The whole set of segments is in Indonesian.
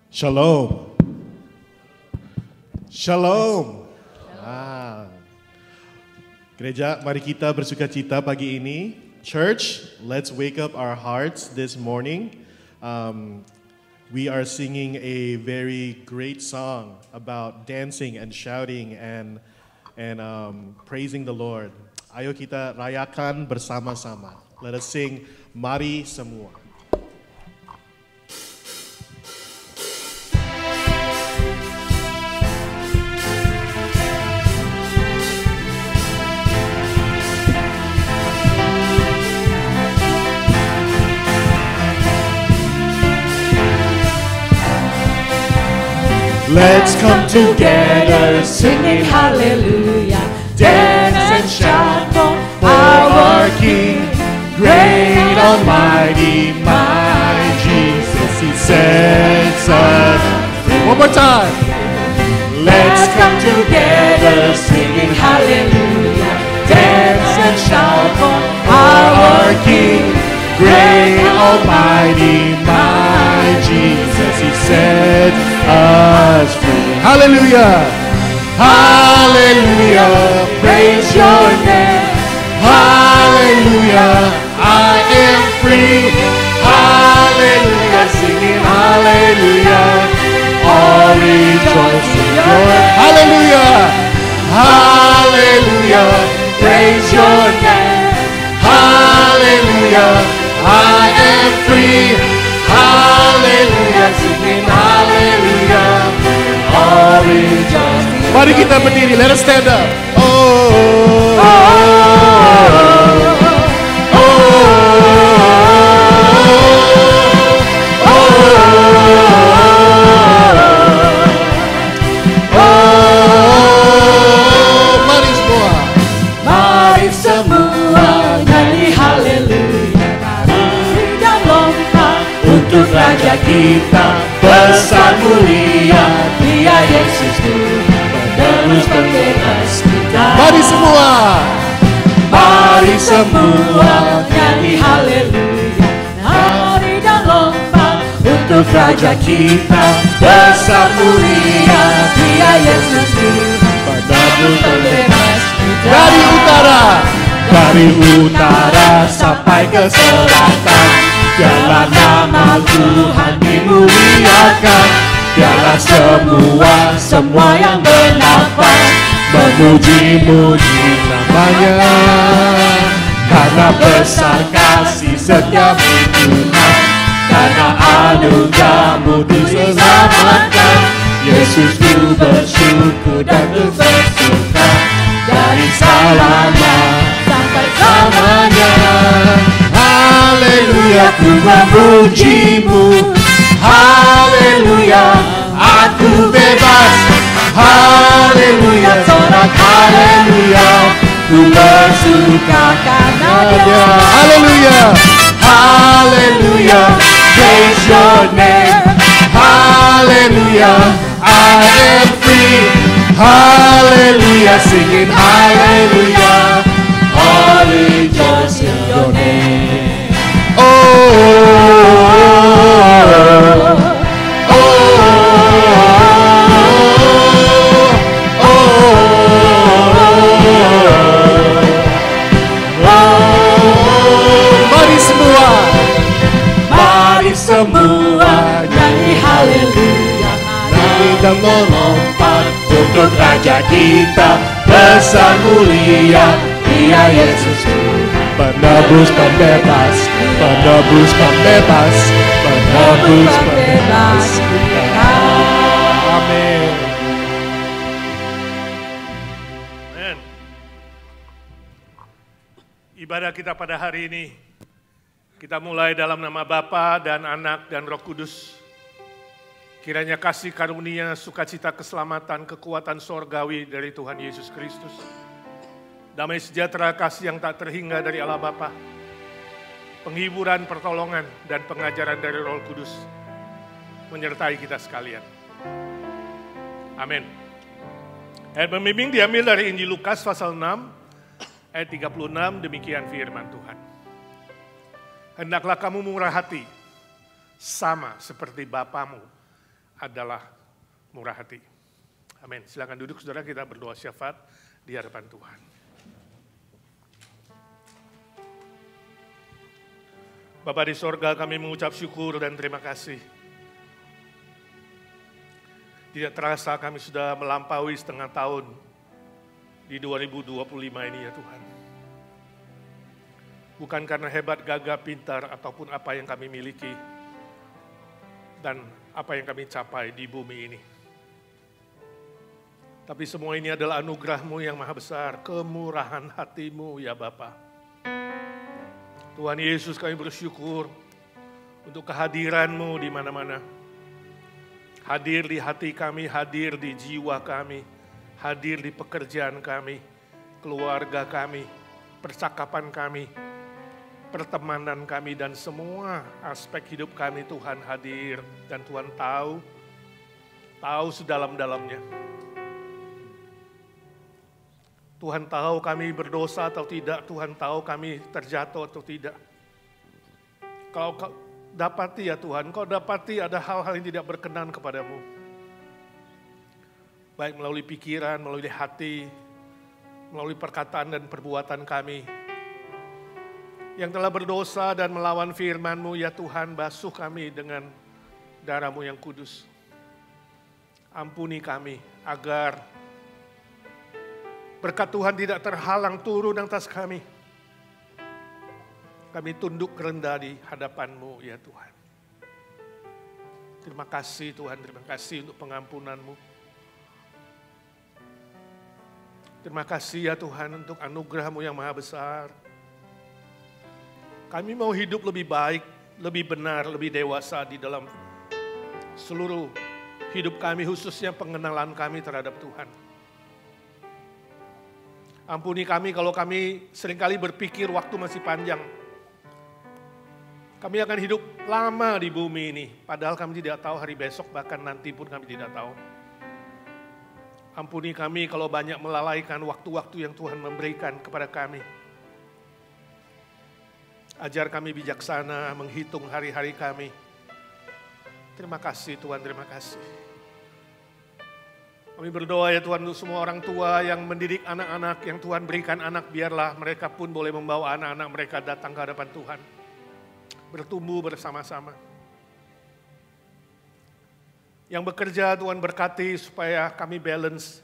Shalom. Shalom. Gereja, mari kita bersukacita pagi ini. Church, let's wake up our hearts this morning. We are singing a very great song about dancing and shouting and praising the Lord. Ayo kita rayakan bersama-sama. Let us sing Mari Semua. Let's come together singing hallelujah, dance and shout for our King, great almighty my Jesus, He sets us free. One more time. Let's come together singing hallelujah, dance and shout for our King, great almighty my Jesus, He sets us free. Hallelujah. Hallelujah. Praise your name. Hallelujah. I am free. Hallelujah. Singing hallelujah. All rejoice in your name. Hallelujah. Hallelujah. Praise your name. Hallelujah. I am free. Hallelujah. Singing hallelujah. All rejoice. Mari kita berdiri. Let us stand up. Mari semua. Mari semua nyanyi haleluya. Mari dan lompat untuk Raja kita, besar mulia Dia Yesus Tuhan, penerus pembebas kita. Mari semua. Mari semua nyanyi haleluya. Mari dan lompat untuk Raja kita, besar mulia Dia Yesus Tuhan, penerus pembebas kita. Dari utara sampai ke selatan, biarlah nama Tuhan dimuliakan. Biarlah semua yang bernafas memuji-muji namanya. Karena besar kasih setiamu Tuhan, karena anugerah-Mu diselamatkan. Yesus, ku bersyukur dan ku bersuka, dari selamanya sampai selamanya. Haleluya, ku memuji-Mu. Haleluya, aku bebas. Haleluya, sorak haleluya, ku bersuka karena Dia. Haleluya, haleluya, praise your name. Haleluya, I am free. Haleluya, singing haleluya, all rejoice in your name. Mari semua nyanyi haleluya. Nyanyi dan melompat untuk Raja kita, besar mulia Dia Yesus Tuhan, penebus pembebas, penebus pembebas, penebus pembebas kita. Amin. Amen. Ibadah kita pada hari ini, kita mulai dalam nama Bapa dan Anak dan Roh Kudus. Kiranya kasih karunia, sukacita, keselamatan, kekuatan sorgawi dari Tuhan Yesus Kristus, damai sejahtera kasih yang tak terhingga dari Allah Bapa, penghiburan, pertolongan, dan pengajaran dari Roh Kudus menyertai kita sekalian. Amin. Ayat pembimbing diambil dari Injil Lukas pasal 6 ayat 36, demikian firman Tuhan. Hendaklah kamu murah hati, sama seperti Bapamu adalah murah hati. Amin. Silakan duduk saudara, kita berdoa syafaat di hadapan Tuhan. Bapa di sorga, kami mengucap syukur dan terima kasih. Tidak terasa kami sudah melampaui setengah tahun di 2025 ini ya Tuhan. Bukan karena hebat, gagah, pintar, ataupun apa yang kami miliki dan apa yang kami capai di bumi ini. Tapi semua ini adalah anugerah-Mu yang maha besar, kemurahan hati-Mu ya Bapa. Tuhan Yesus, kami bersyukur untuk kehadiran-Mu di mana-mana. Hadir di hati kami, hadir di jiwa kami, hadir di pekerjaan kami, keluarga kami, percakapan kami, pertemanan kami, dan semua aspek hidup kami Tuhan hadir. Dan Tuhan tahu sedalam-dalamnya. Tuhan tahu kami berdosa atau tidak, Tuhan tahu kami terjatuh atau tidak. Kalau Kau dapati ya Tuhan, Kau dapati ada hal-hal yang tidak berkenan kepadamu. Baik melalui pikiran, melalui hati, melalui perkataan dan perbuatan kami. Yang telah berdosa dan melawan firman-Mu ya Tuhan, basuh kami dengan darah-Mu yang kudus. Ampuni kami agar berkat Tuhan tidak terhalang turun atas kami. Kami tunduk rendah di hadapan-Mu ya Tuhan. Terima kasih Tuhan, terima kasih untuk pengampunan-Mu. Terima kasih ya Tuhan untuk anugerah-Mu yang maha besar. Kami mau hidup lebih baik, lebih benar, lebih dewasa di dalam seluruh hidup kami, khususnya pengenalan kami terhadap Tuhan. Ampuni kami kalau kami seringkali berpikir waktu masih panjang. Kami akan hidup lama di bumi ini, padahal kami tidak tahu hari besok, bahkan nanti pun kami tidak tahu. Ampuni kami kalau banyak melalaikan waktu-waktu yang Tuhan memberikan kepada kami. Ajar kami bijaksana menghitung hari-hari kami. Terima kasih Tuhan, terima kasih. Kami berdoa ya Tuhan untuk semua orang tua yang mendidik anak-anak, yang Tuhan berikan anak, biarlah mereka pun boleh membawa anak-anak mereka datang ke hadapan Tuhan. Bertumbuh bersama-sama. Yang bekerja Tuhan berkati supaya kami balance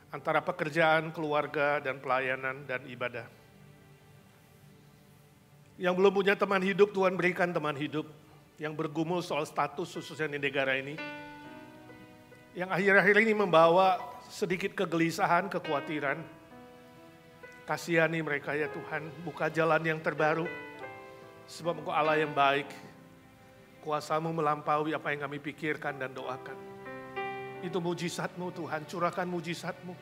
antara pekerjaan, keluarga, dan pelayanan dan ibadah. Yang belum punya teman hidup, Tuhan berikan teman hidup. Yang bergumul soal status khususnya di negara ini. Yang akhir-akhir ini membawa sedikit kegelisahan, kekhawatiran. Kasihani mereka ya Tuhan, buka jalan yang terbaru. Sebab Engkau Allah yang baik. Kuasa-Mu melampaui apa yang kami pikirkan dan doakan. Itu mujizat-Mu Tuhan, curahkan mujizat-Mu.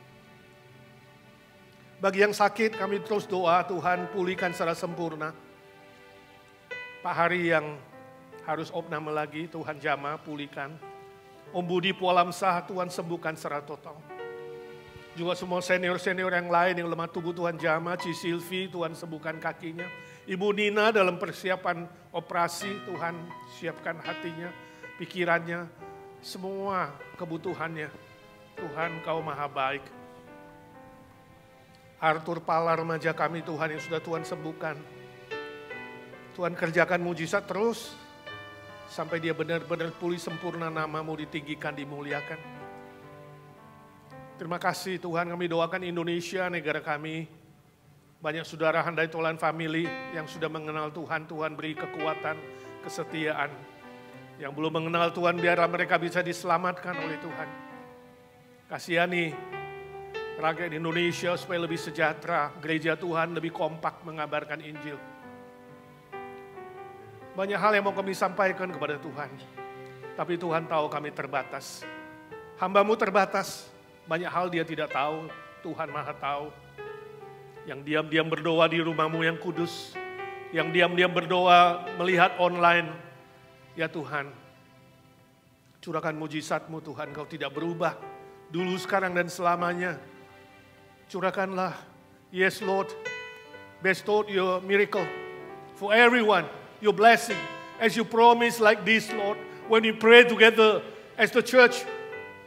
Bagi yang sakit kami terus doa Tuhan, pulihkan secara sempurna. Pak Hari yang harus opname lagi, Tuhan jamah, pulihkan. Om Budi Pualamsah, Tuhan sembuhkan secara total. Juga semua senior-senior yang lain yang lemah tubuh Tuhan jamah, Ci Silvi, Tuhan sembuhkan kakinya. Ibu Nina dalam persiapan operasi, Tuhan siapkan hatinya, pikirannya, semua kebutuhannya. Tuhan Kau maha baik. Arthur Pala remaja kami Tuhan yang sudah Tuhan sembuhkan. Tuhan kerjakan mujizat terus. Sampai dia benar-benar pulih sempurna, nama-Mu ditinggikan, dimuliakan. Terima kasih Tuhan, kami doakan Indonesia, negara kami. Banyak saudara Handai Tolan Family yang sudah mengenal Tuhan, Tuhan beri kekuatan, kesetiaan. Yang belum mengenal Tuhan, biarlah mereka bisa diselamatkan oleh Tuhan. Kasihani rakyat Indonesia supaya lebih sejahtera, gereja Tuhan lebih kompak mengabarkan Injil. Banyak hal yang mau kami sampaikan kepada Tuhan. Tapi Tuhan tahu kami terbatas. Hamba-Mu terbatas. Banyak hal Dia tidak tahu. Tuhan maha tahu. Yang diam-diam berdoa di rumah-Mu yang kudus. Yang diam-diam berdoa melihat online. Ya Tuhan. Curahkan mujizat-Mu Tuhan. Kau tidak berubah. Dulu, sekarang, dan selamanya. Curahkanlah. Yes Lord. Bestow your miracle. For everyone. Your blessing, as you promise like this, Lord, when we pray together as the church,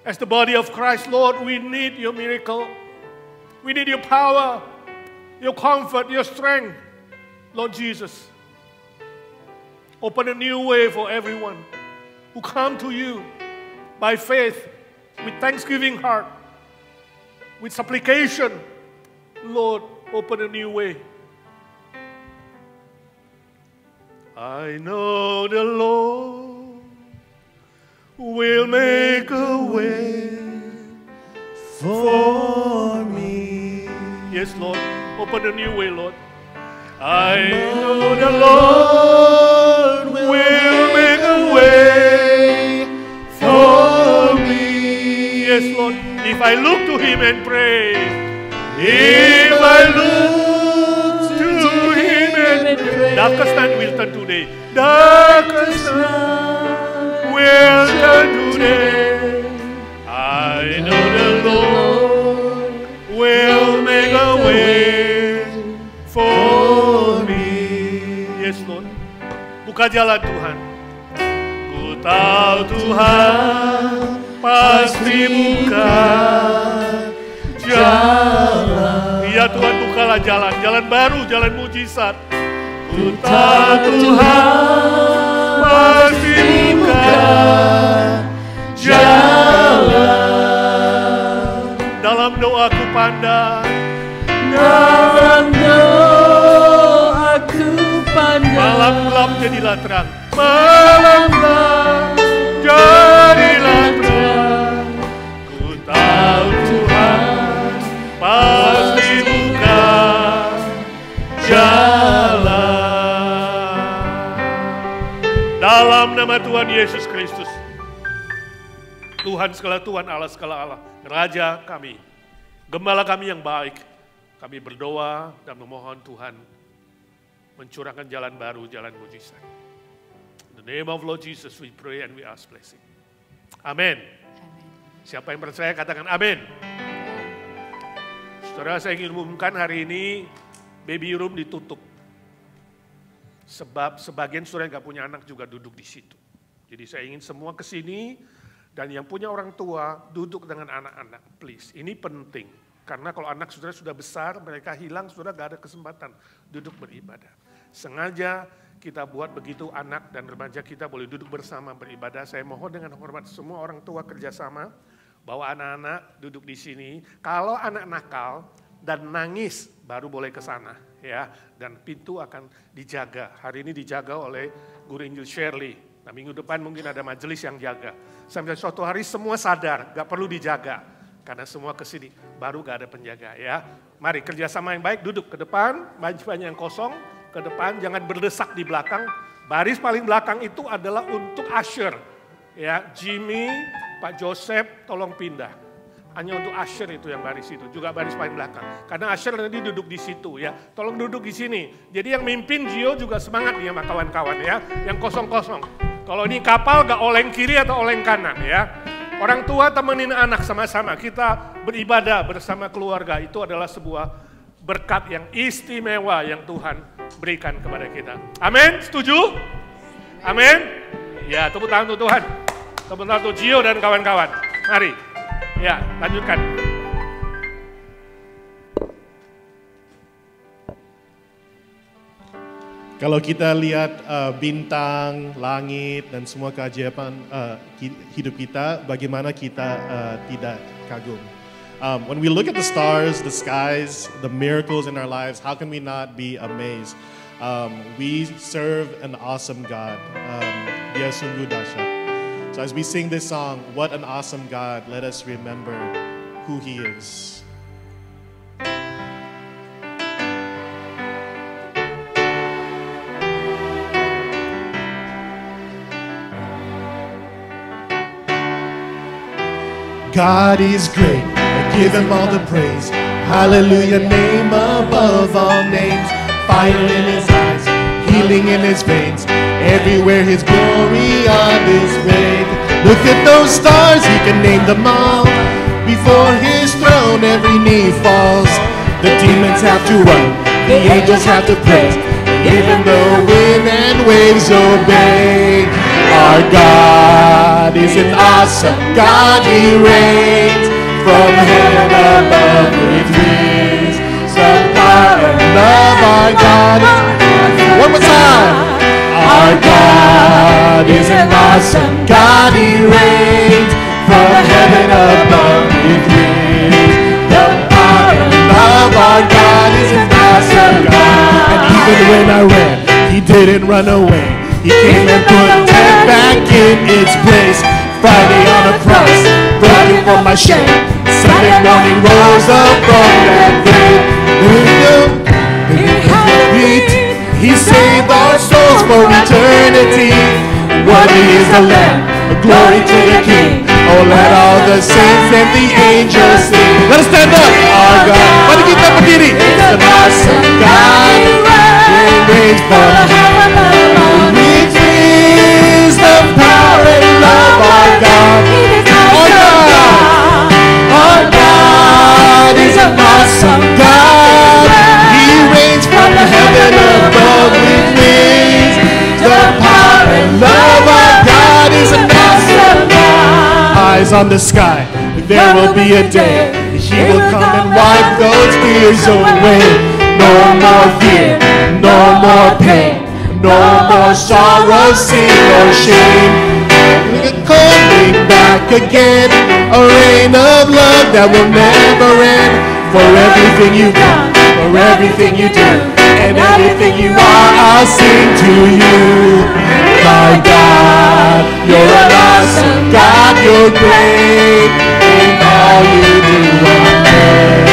as the body of Christ, Lord, we need your miracle. We need your power, your comfort, your strength. Lord Jesus, open a new way for everyone who come to you by faith, with thanksgiving heart, with supplication. Lord, open a new way. I know the Lord will make a way for me. Yes, Lord, open a new way, Lord. I know the Lord will make a way for me. Yes, Lord, if I look to Him and pray, if I look to Him and pray, darkest night will turn today. Darkest night will turn today. I know the Lord will make a way for me. Yes, Lord. Buka jalan Tuhan. Ku tahu Tuhan pasti buka jalan. Ya Tuhan, bukalah jalan, jalan baru, jalan mujizat. Ku tahu Tuhan pasti buka jalan. Dalam doaku pandang, dalam doaku pandang, malam gelap jadilah terang. Malam gelap jadilah terang. Ku tahu Tuhan pasti buka jalan. Dalam nama Tuhan Yesus Kristus, Tuhan segala Tuhan, Allah segala Allah, Raja kami, Gembala kami yang baik, kami berdoa dan memohon Tuhan mencurahkan jalan baru, jalan mujizat. In the name of Lord Jesus we pray and we ask blessing. Amin. Siapa yang percaya katakan amin. Saudara, saya ingin umumkan hari ini baby room ditutup. Sebab sebagian saudara yang gak punya anak juga duduk di situ. Jadi saya ingin semua ke sini dan yang punya orang tua duduk dengan anak-anak, please. Ini penting. Karena kalau anak saudara sudah besar, mereka hilang, saudara gak ada kesempatan duduk beribadah. Sengaja kita buat begitu anak dan remaja kita boleh duduk bersama beribadah. Saya mohon dengan hormat semua orang tua kerjasama, bawa anak-anak duduk di sini. Kalau anak nakal dan nangis baru boleh ke sana, ya. Dan pintu akan dijaga. Hari ini dijaga oleh Guru Injil Shirley. Nah, minggu depan mungkin ada majelis yang jaga. Sampai suatu hari semua sadar, gak perlu dijaga. Karena semua ke sini, baru gak ada penjaga, ya. Mari kerjasama yang baik, duduk ke depan, banyak yang kosong, ke depan, jangan berdesak di belakang. Baris paling belakang itu adalah untuk usher. Ya, Jimmy, Pak Joseph, tolong pindah. Hanya untuk usher itu yang baris itu, juga baris paling belakang. Karena usher nanti duduk di situ, ya. Tolong duduk di sini. Jadi yang mimpin Gio juga semangat nih sama kawan-kawan, ya. Yang kosong-kosong. Kalau ini kapal gak oleng kiri atau oleng kanan, ya. Orang tua temenin anak sama-sama, kita beribadah bersama keluarga, itu adalah sebuah berkat yang istimewa yang Tuhan berikan kepada kita. Amin, setuju? Amin? Ya, tepuk tangan untuk Tuhan. Tepuk tangan untuk Gio dan kawan-kawan. Mari, ya lanjutkan. Kalau kita lihat bintang, langit, dan semua keajaiban hidup kita, bagaimana kita tidak kagum? When we look at the stars, the skies, the miracles in our lives, how can we not be amazed? We serve an awesome God. Dia sungguh dahsyat. So as we sing this song, what an awesome God, let us remember who He is. God is great, give Him all the praise. Hallelujah, name above all names. Fire in His eyes, healing in His veins. Everywhere His glory on display. Look at those stars, He can name them all. Before His throne every knee falls. The demons have to run, the angels have to praise. Even the wind and waves obey. Our God is an awesome God. He reigns from heaven above with wings. The power and love our God. One more time. Our God is an awesome God. He reigns from heaven above with wings. The power and love our God is an awesome God. And even when I ran, He didn't run away. He came and put death back in its place. Friday on a cross, broken for my shame. Sunday morning rose up from that grave. He saved our souls for eternity. Worthy is the Lamb, glory to the King. Oh, let all the saints and the angels sing. Let us stand up. Our God, mari kita berdiri. It's an awesome God. He reigns from heaven above. With wisdom, power, and love, our God. Our God. Our God is an awesome God. He reigns from heaven above with wings. The power and love of God is an awesome God. Eyes on the sky, there will be a day. He will come and wipe those tears away. No more fear, no more pain, no more sorrow, sin or shame. Coming back again, a reign of love that will never end. For everything you've done, for everything you do, and everything you are, I'll sing to you. My God, you're an awesome God, you're great. In all you do, I'm there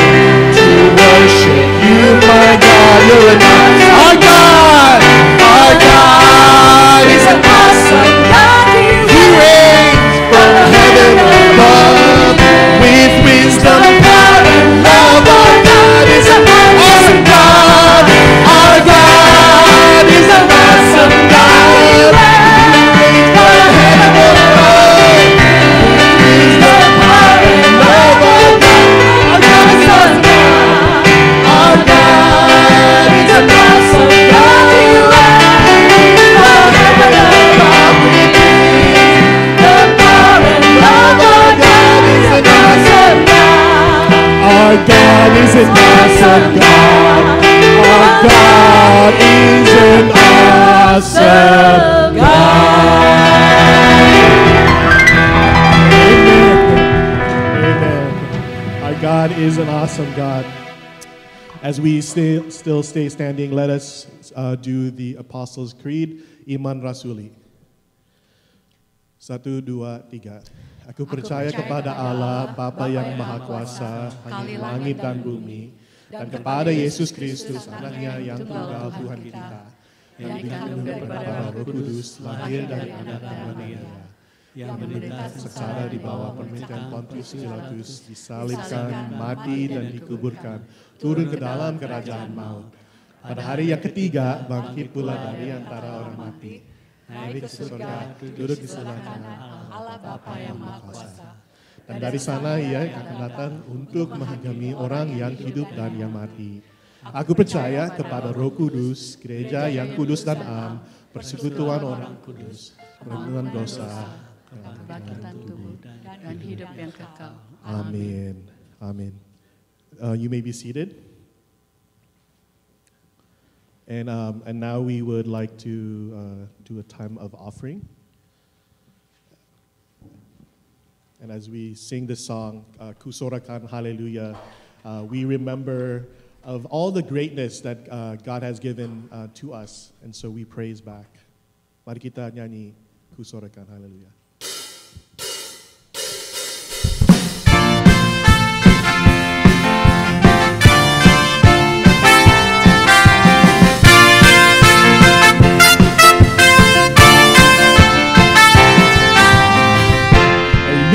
to worship you, my God. You're an awesome, our God is an awesome God. He reigns from heaven above with wisdom, power, and love. Our God is an awesome God. Our God is an awesome God. He reigns from heaven above with wisdom, power, and love. Our God is an awesome God. Our God is an awesome God. He reigns from heaven above with the power and love. Our God is an awesome God. Our God is an awesome God. Our God is an awesome God. Amen. Amen. Our God is an awesome God. As we still stay standing, let us do the Apostles' Creed, Iman Rasuli. 1, 2, 3. Aku percaya kepada Allah, Bapa yang Maha Kuasa, Pemilik langit dan bumi, dan kepada Yesus Kristus, Anaknya yang tunggal Tuhan kita, yang dikandung daripada Roh Kudus, lahir dari anak Maria, yang menderita sengsara di bawah pemerintahan Pontius Pilatus, disalibkan, mati dan dikuburkan, turun ke dalam kerajaan maut. Pada hari yang ketiga, bangkit pula dari antara orang mati, naik ke surga, duduk di sebelah kanan Allah Bapa yang Maha Kuasa. Dan dari sana Ia akan datang untuk menghakimi orang yang hidup dan yang mati. Aku percaya kepada Roh Kudus, gereja yang kudus dan am, persekutuan orang kudus, pengampunan dosa, kebangkitan tubuh, dan hidup yang kekal. Amin. Amin. You may be seated. And now we would like to do a time of offering. And as we sing this song, Kusorakan Hallelujah, we remember of all the greatness that God has given to us. And so we praise back. Mari kita nyanyi Kusorakan Hallelujah.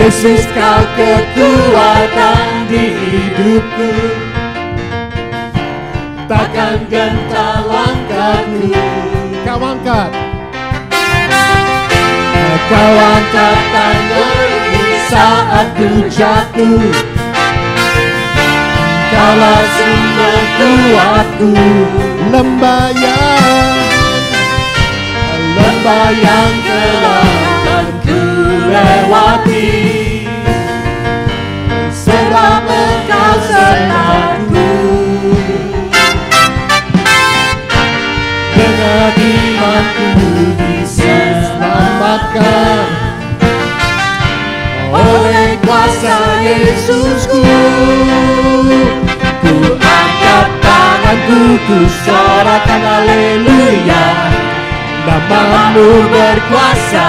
Yesus, Kau kekuatan di hidupku, takkan gentar langkahku. Kau angkat tangan saat ku jatuh. Kaulah sumber kuatku, lembah yang gelap. lewati, sebab Engkau sertaku. Dengan imanku diselamatkan oleh kuasa Yesusku. Ku angkat tanganku, ku sorakan haleluya. Namamu berkuasa,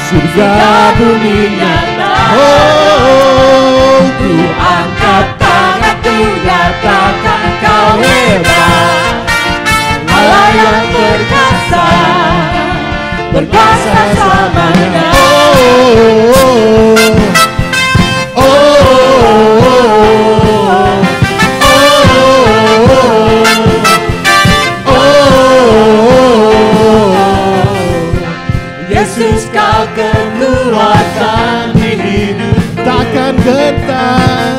surga bumi nyata. Oh, ku angkat tanganku, nyatakan Kau hebat. Allah yang berkuasa, berkuasa selamanya. Yesus Kau kekuatan di hidup, takkan gentar,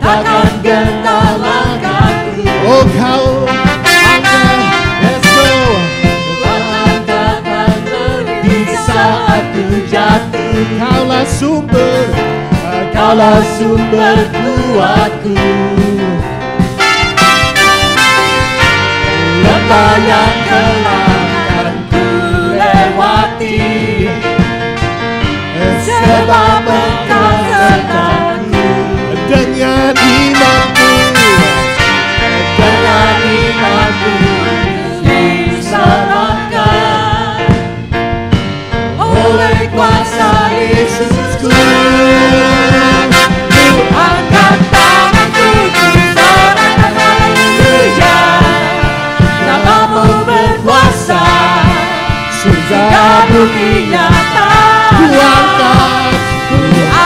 takkan gentar langkahku. Oh Kau angkat, let's go. Angkat tanganku di saat ku jatuh. Kaulah sumber, Kaulah sumber kuatku. Lembah yang gelap ku lewati, sebab Engkau sertaku. Dengan imanku, dengan imanku diselamatkan oleh kuasa Yesusku. Ku angkat tanganku, ku sorakan haleluya. Namamu berkuasa, surga bumi nyata. Ku angkat,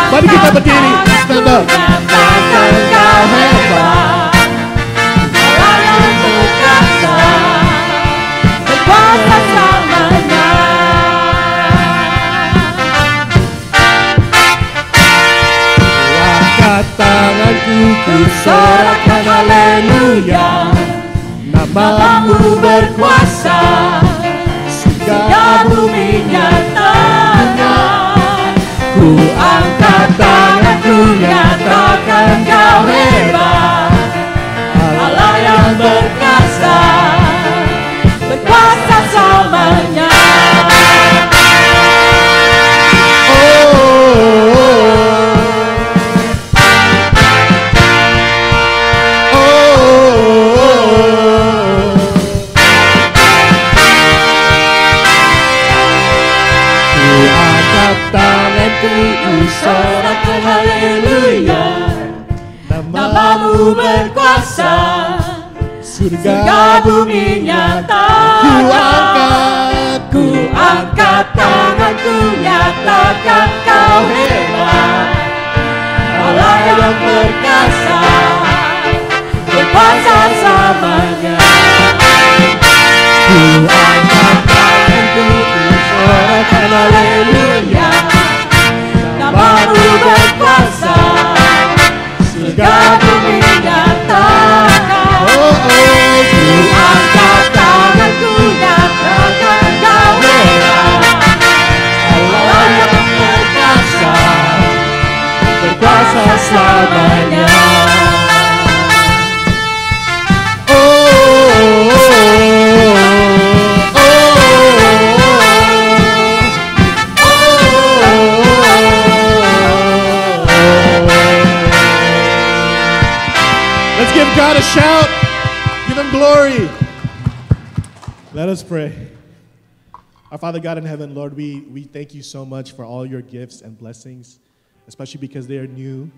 mari kita berdiri, stand up. Nyatakan Kau hebat, Allah yang berkuasa, berkuasa selamanya. Ku angkat tanganku, ku sorakan haleluya. Namamu berkuasa, surga bumi nyata. Ku angkat tanganku, nyatakan Kau hebat, Allah yang berkuasa, berkuasa selamanya. Sorakan haleluya. Namamu berkuasa, surga bumi nyata. Ku angkat tanganku, nyatakan Kau hebat, Allah yang berkuasa, berkuasa selamanya. Ku angkat tanganku, ku sorakan haleluya. Namamu berkuasa, surga bumi nyata. Ku angkat tanganku, nyatakan Kau hebat, Allah yang berkuasa, berkuasa selamanya. Let's give God a shout. Give Him glory. Let us pray. Our Father God in heaven, Lord, we thank you so much for all your gifts and blessings, especially because they are new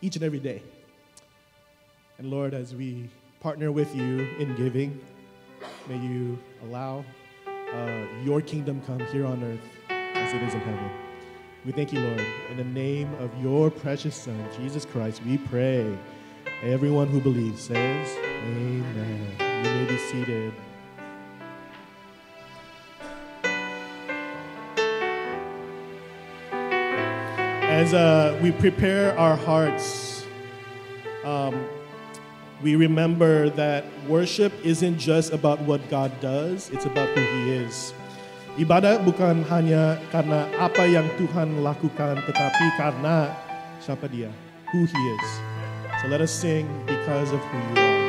each and every day. And Lord, as we partner with you in giving, may you allow your kingdom come here on earth as it is in heaven. We thank you, Lord. In the name of your precious Son, Jesus Christ, we pray. Everyone who believes says, amen. You may be seated. As we prepare our hearts, we remember that worship isn't just about what God does, it's about who He is. Ibadah bukan hanya karena apa yang Tuhan lakukan, tetapi karena siapa Dia, who He is. So let us sing because of who you are.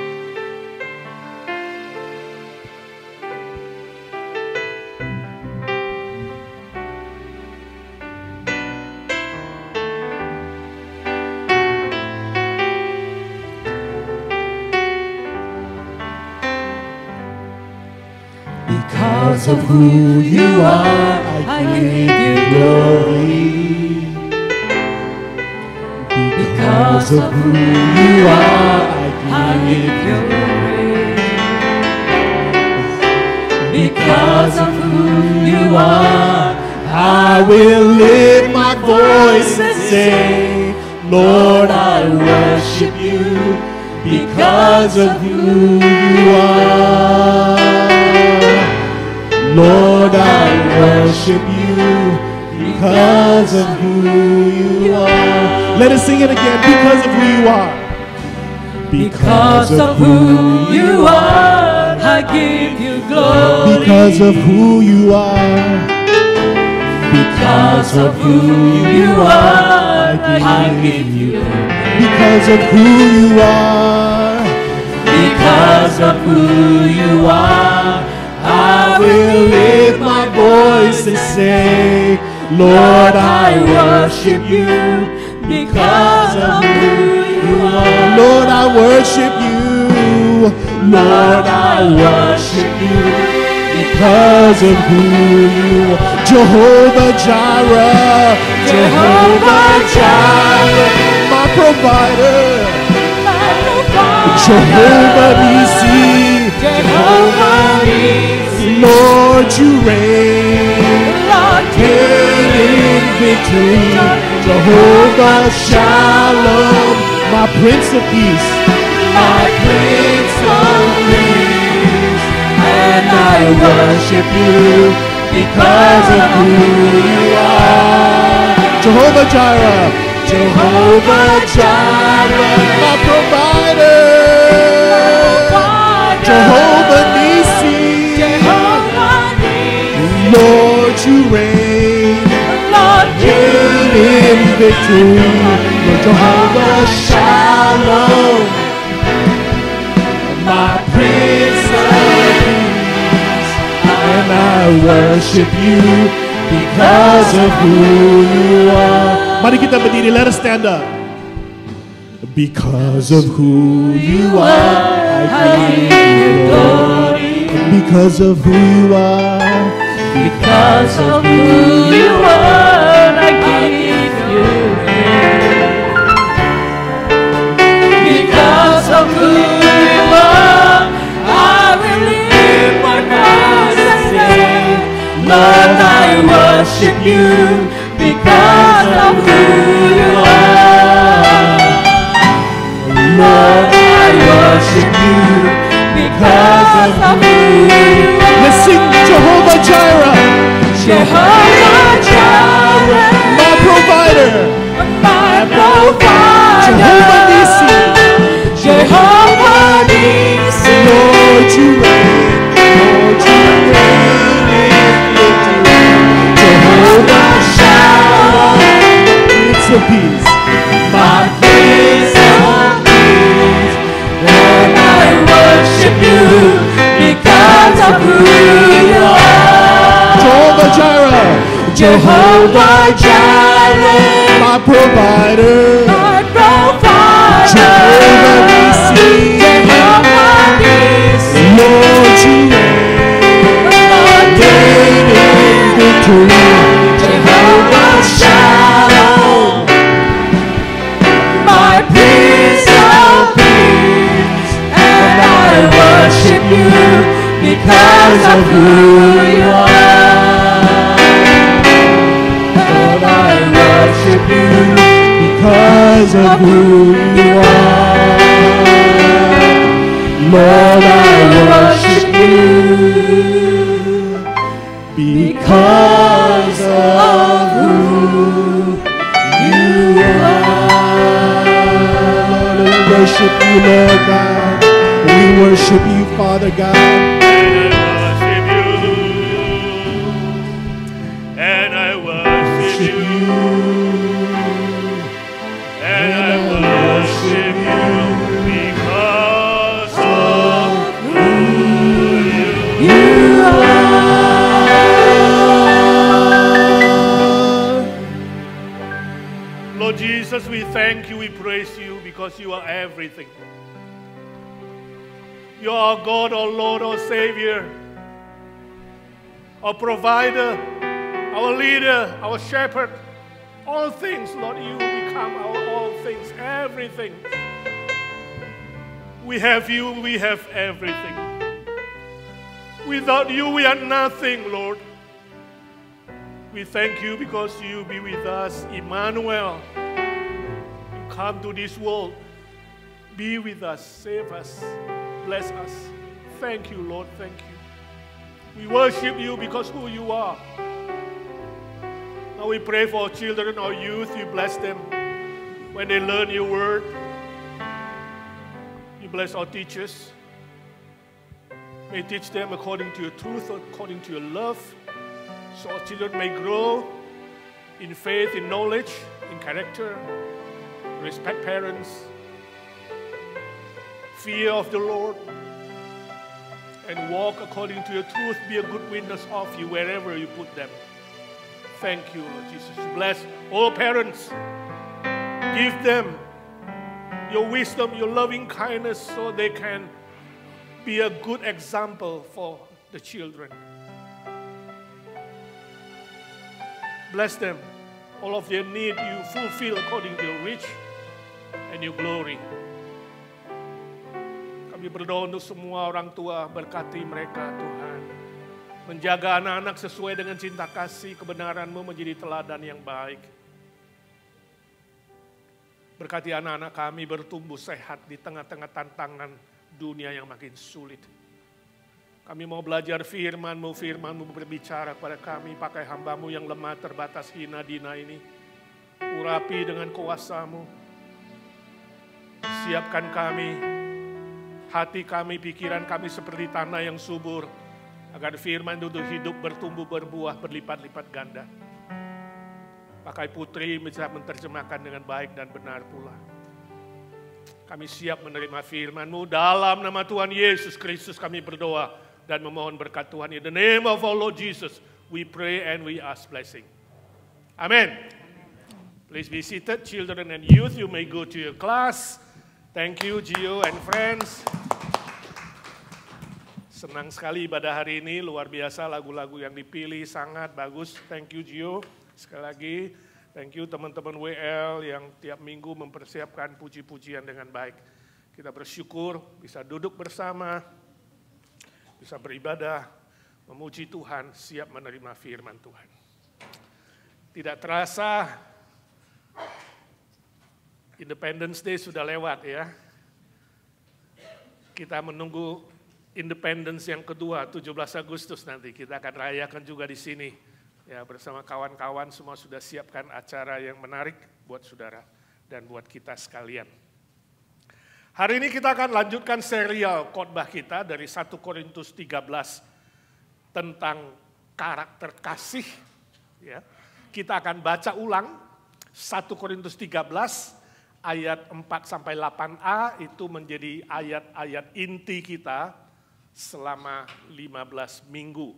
Because of who you are, I give you glory. Because of who you are, I give you praise. Because of who you are, I will lift my voice and say, Lord, I worship you because of who you are. Lord, I worship you because of who you are. Let us sing it again, because of who you are. because of who you are, I give you glory. Because of who you are. Because of who you are, I give you praise. Because of who you are. Because of who you are, I will lift my voice and say, Lord, I worship you because of who you are. Lord, I worship you. Lord, I worship you because of who you are. Jehovah Jireh, Jehovah Jireh, my provider. Jehovah Nissi, Jehovah Nissi, Lord, you reign. Lord, you in victory. Jehovah Shalom, my Prince of Peace, my Prince of Peace, and I worship you because of who you are. Jehovah Jireh, Jehovah Jireh, my provider. Jehovah Nissi, Jehovah Nissi, Lord, you reign. Lord, you In victory, Lord, Jehovah Shalom, my Prince of Peace, and I worship you because of who you are. Mari kita berdiri, let us stand up. Because of who you are, I give you glory. Because of who you are, because of who you are, I give you praise. Because of who you are, I will lift my voice and say, Lord, I worship you because of who you are. Lord, I worship you because of who you are. let's sing Jehovah Jireh, Jehovah Jireh, my provider. my provider. Jehovah Nissi, Jehovah Nissi, Lord, you reign. Lord, you reign in victory. Jehovah Shalom, Prince of Peace, my Prince of Peace, and I worship you because of who you are. Jehovah Jireh, Jehovah Jireh, my provider. my provider. Jehovah Nissi, Jehovah Nissi, Lord, you Lord, reign in victory. Jehovah Shalom, my Prince of Peace, and I worship you because of who you are. Lord, I worship you Because of who you are, Lord, I worship you. Because of who you are, Lord, we worship you, Lord God. We worship you, Father God. Lord Jesus, we thank you, we praise you because you are everything. You are our God, our Lord, our Savior, our provider, our leader, our shepherd. All things, Lord, you become our all things, everything. We have you, we have everything. Without you, we are nothing, Lord. We thank you because you be with us, Emmanuel. You come to this world, be with us, save us, bless us. Thank you, Lord, thank you. We worship you because who you are. Now we pray for our children, our youth, you bless them when they learn your word. You bless our teachers. May teach them according to your truth, according to your love, so our children may grow in faith, in knowledge, in character, respect parents, fear of the Lord, and walk according to your truth, be a good witness of you wherever you put them. Thank you, Lord Jesus. Bless all parents. Give them your wisdom, your loving kindness, so they can be a good example for the children. Bless them. All of their need you fulfill according to your rich and your glory. Kami berdoa untuk semua orang tua, berkati mereka Tuhan. Menjaga anak-anak sesuai dengan cinta kasih, kebenaran-Mu menjadi teladan yang baik. Berkati anak-anak kami bertumbuh sehat di tengah-tengah tantangan dunia yang makin sulit. Kami mau belajar firman-Mu, firman-Mu berbicara kepada kami, pakai hamba-Mu yang lemah, terbatas, hina, dina ini. Urapi dengan kuasa-Mu. Siapkan kami, hati kami, pikiran kami seperti tanah yang subur, agar firman itu hidup, bertumbuh, berbuah, berlipat-lipat ganda. Pakai putri bisa menerjemahkan dengan baik dan benar pula. Kami siap menerima firman-Mu. Dalam nama Tuhan Yesus Kristus kami berdoa dan memohon berkat Tuhan. In the name of our Lord Jesus, we pray and we ask blessing. Amen. Please be seated, children and youth. You may go to your class. Thank you, Gio and friends. Senang sekali ibadah hari ini, luar biasa lagu-lagu yang dipilih, sangat bagus. Thank you, Gio. Sekali lagi, thank you teman-teman WL yang tiap minggu mempersiapkan puji-pujian dengan baik. Kita bersyukur bisa duduk bersama, bisa beribadah, memuji Tuhan, siap menerima firman Tuhan. Tidak terasa, Independence Day sudah lewat ya. Kita menunggu Independence yang kedua, 17 Agustus nanti. Kita akan rayakan juga di sini. Ya, bersama kawan-kawan semua sudah siapkan acara yang menarik buat saudara dan buat kita sekalian. Hari ini kita akan lanjutkan serial khotbah kita dari 1 Korintus 13 tentang karakter kasih. Ya. Kita akan baca ulang 1 Korintus 13 ayat 4-8a itu menjadi ayat-ayat inti kita selama 15 minggu.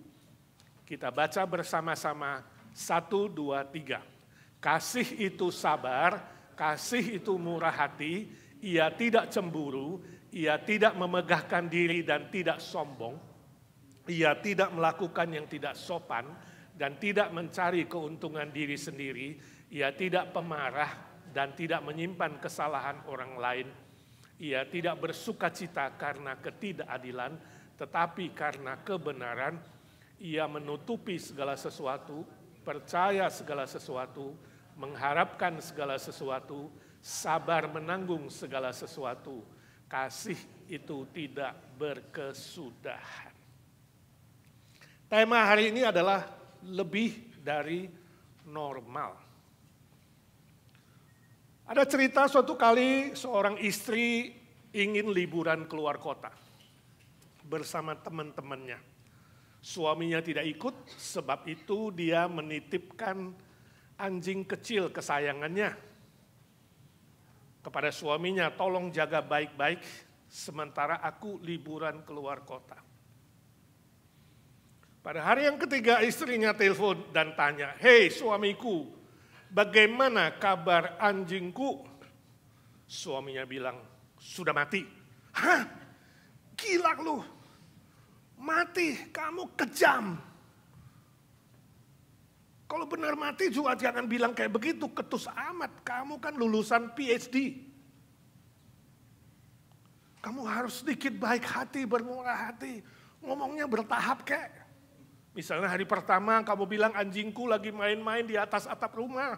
Kita baca bersama-sama 1, 2, 3. Kasih itu sabar, kasih itu murah hati, ia tidak cemburu, ia tidak memegahkan diri dan tidak sombong, ia tidak melakukan yang tidak sopan dan tidak mencari keuntungan diri sendiri, ia tidak pemarah dan tidak menyimpan kesalahan orang lain, ia tidak bersukacita karena ketidakadilan, tetapi karena kebenaran. Ia menutupi segala sesuatu, percaya segala sesuatu, mengharapkan segala sesuatu, sabar menanggung segala sesuatu. Kasih itu tidak berkesudahan. Tema hari ini adalah lebih dari normal. Ada cerita suatu kali seorang istri ingin liburan keluar kota bersama teman-temannya. Suaminya tidak ikut, sebab itu dia menitipkan anjing kecil kesayangannya kepada suaminya, tolong jaga baik-baik sementara aku liburan keluar kota. Pada hari yang ketiga istrinya telepon dan tanya, "Hei suamiku, bagaimana kabar anjingku? Suaminya bilang, sudah mati. Hah? Gila lu. Mati, kamu kejam. Kalau benar mati juga jangan bilang kayak begitu, ketus amat. Kamu kan lulusan PhD. Kamu harus sedikit baik hati, bermurah hati. Ngomongnya bertahap kek. Misalnya hari pertama kamu bilang anjingku lagi main-main di atas atap rumah.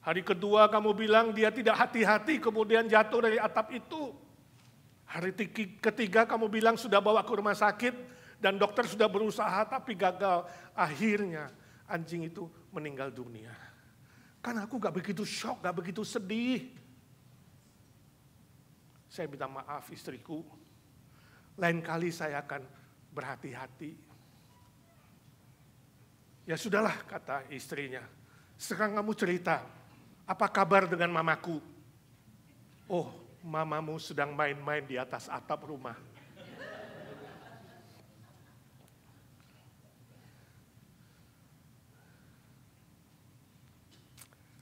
Hari kedua kamu bilang dia tidak hati-hati kemudian jatuh dari atap itu. Hari ketiga kamu bilang sudah bawa ke rumah sakit dan dokter sudah berusaha tapi gagal. Akhirnya anjing itu meninggal dunia. Kan aku gak begitu shock, gak begitu sedih. Saya minta maaf istriku. Lain kali saya akan berhati-hati. Ya sudahlah, kata istrinya. Sekarang kamu cerita, apa kabar dengan mamaku? Oh, mamamu sedang main-main di atas atap rumah.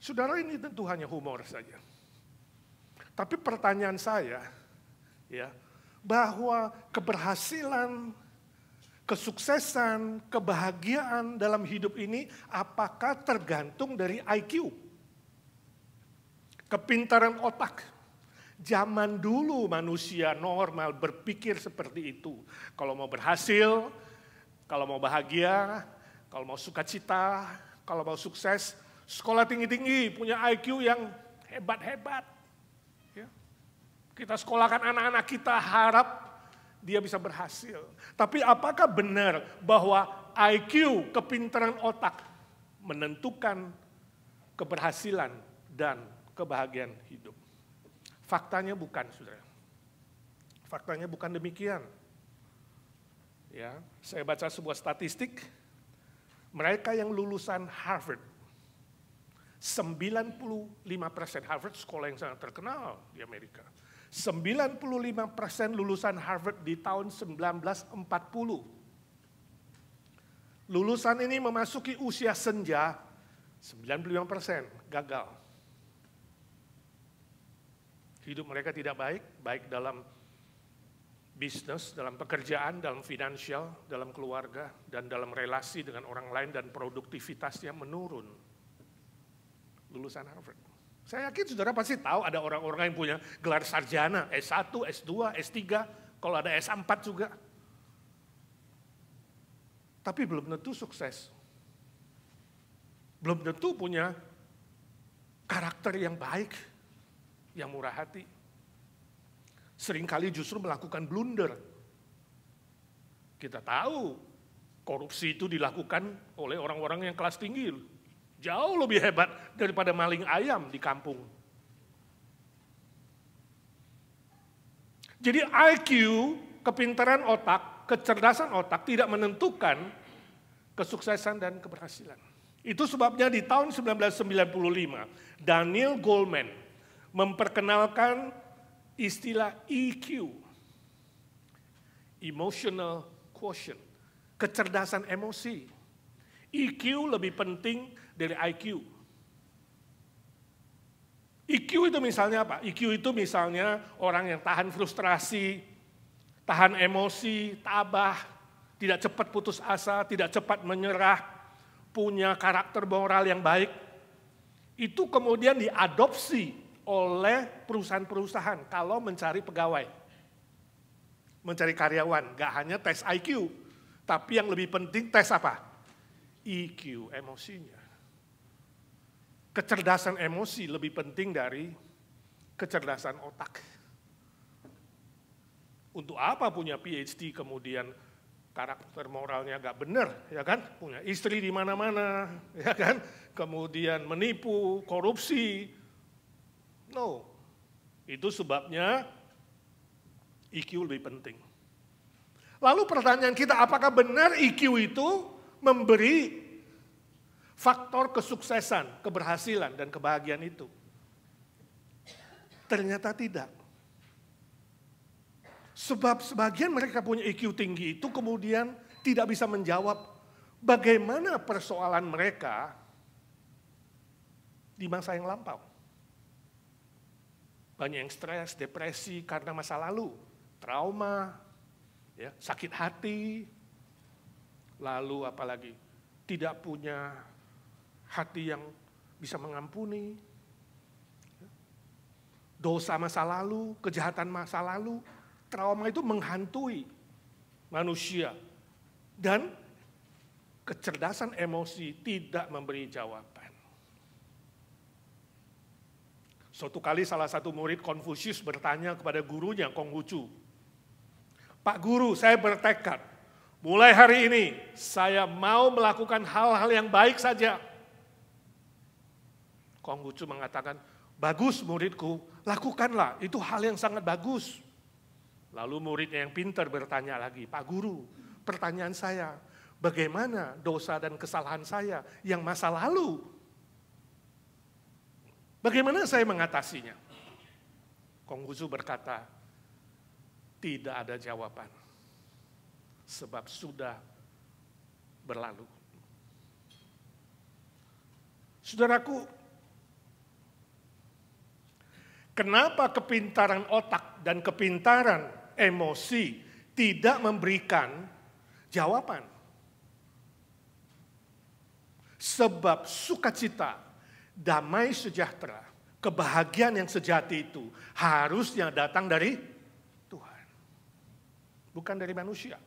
Saudara, ini tentu hanya humor saja. Tapi pertanyaan saya, ya, bahwa keberhasilan, kesuksesan, kebahagiaan dalam hidup ini apakah tergantung dari IQ? Kepintaran otak. Zaman dulu manusia normal berpikir seperti itu. Kalau mau berhasil, kalau mau bahagia, kalau mau sukacita, kalau mau sukses, sekolah tinggi-tinggi, punya IQ yang hebat-hebat. Ya. Kita sekolahkan anak-anak kita, harap dia bisa berhasil. Tapi apakah benar bahwa IQ, kepintaran otak, menentukan keberhasilan dan kebahagiaan hidup? Faktanya bukan, saudara. Faktanya bukan demikian. Ya, saya baca sebuah statistik, mereka yang lulusan Harvard, 95% Harvard sekolah yang sangat terkenal di Amerika. 95% lulusan Harvard di tahun 1940. Lulusan ini memasuki usia senja, 95% gagal. Hidup mereka tidak baik, baik dalam bisnis, dalam pekerjaan, dalam finansial, dalam keluarga, dan dalam relasi dengan orang lain, dan produktivitasnya menurun. Lulusan Harvard. Saya yakin saudara pasti tahu ada orang-orang yang punya gelar sarjana, S1, S2, S3, kalau ada S4 juga. Tapi belum tentu sukses. Belum tentu punya karakter yang baik, yang murah hati. Seringkali justru melakukan blunder. Kita tahu korupsi itu dilakukan oleh orang-orang yang kelas tinggi. Jauh lebih hebat daripada maling ayam di kampung. Jadi IQ, kepintaran otak, kecerdasan otak tidak menentukan kesuksesan dan keberhasilan. Itu sebabnya di tahun 1995, Daniel Goleman memperkenalkan istilah EQ, Emotional Quotient, kecerdasan emosi. EQ lebih penting dari IQ. EQ itu misalnya apa? EQ itu misalnya orang yang tahan frustrasi, tahan emosi, tabah, tidak cepat putus asa, tidak cepat menyerah, punya karakter moral yang baik. Itu kemudian diadopsi oleh perusahaan-perusahaan kalau mencari pegawai, mencari karyawan. Gak hanya tes IQ, tapi yang lebih penting tes apa? EQ, emosinya. Kecerdasan emosi lebih penting dari kecerdasan otak. Untuk apa punya PhD kemudian karakter moralnya gak benar, ya kan? Punya istri di mana-mana, ya kan? Kemudian menipu, korupsi. No, itu sebabnya EQ lebih penting. Lalu pertanyaan kita, apakah benar EQ itu memberi faktor kesuksesan, keberhasilan, dan kebahagiaan itu? Ternyata tidak. Sebab sebagian mereka punya IQ tinggi itu kemudian tidak bisa menjawab bagaimana persoalan mereka di masa yang lampau. Banyak yang stres, depresi karena masa lalu, trauma, ya, sakit hati, lalu apalagi tidak punya hati yang bisa mengampuni, dosa masa lalu, kejahatan masa lalu, trauma itu menghantui manusia. Dan kecerdasan emosi tidak memberi jawaban. Suatu kali salah satu murid Konfusius bertanya kepada gurunya, Konghucu, "Pak Guru, saya bertekad, mulai hari ini saya mau melakukan hal-hal yang baik saja." Konghucu mengatakan, "Bagus muridku, lakukanlah, itu hal yang sangat bagus." Lalu muridnya yang pintar bertanya lagi, "Pak Guru, pertanyaan saya, bagaimana dosa dan kesalahan saya yang masa lalu? Bagaimana saya mengatasinya?" Konghucu berkata, "Tidak ada jawaban, sebab sudah berlalu." Saudaraku, kenapa kepintaran otak dan kepintaran emosi tidak memberikan jawaban? Sebab sukacita, damai sejahtera, kebahagiaan yang sejati itu harusnya datang dari Tuhan, bukan dari manusia.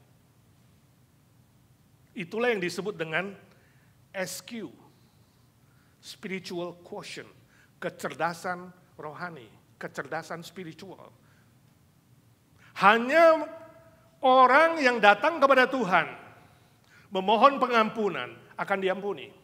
Itulah yang disebut dengan SQ, spiritual quotient, kecerdasan rohani, kecerdasan spiritual. Hanya orang yang datang kepada Tuhan, memohon pengampunan, akan diampuni.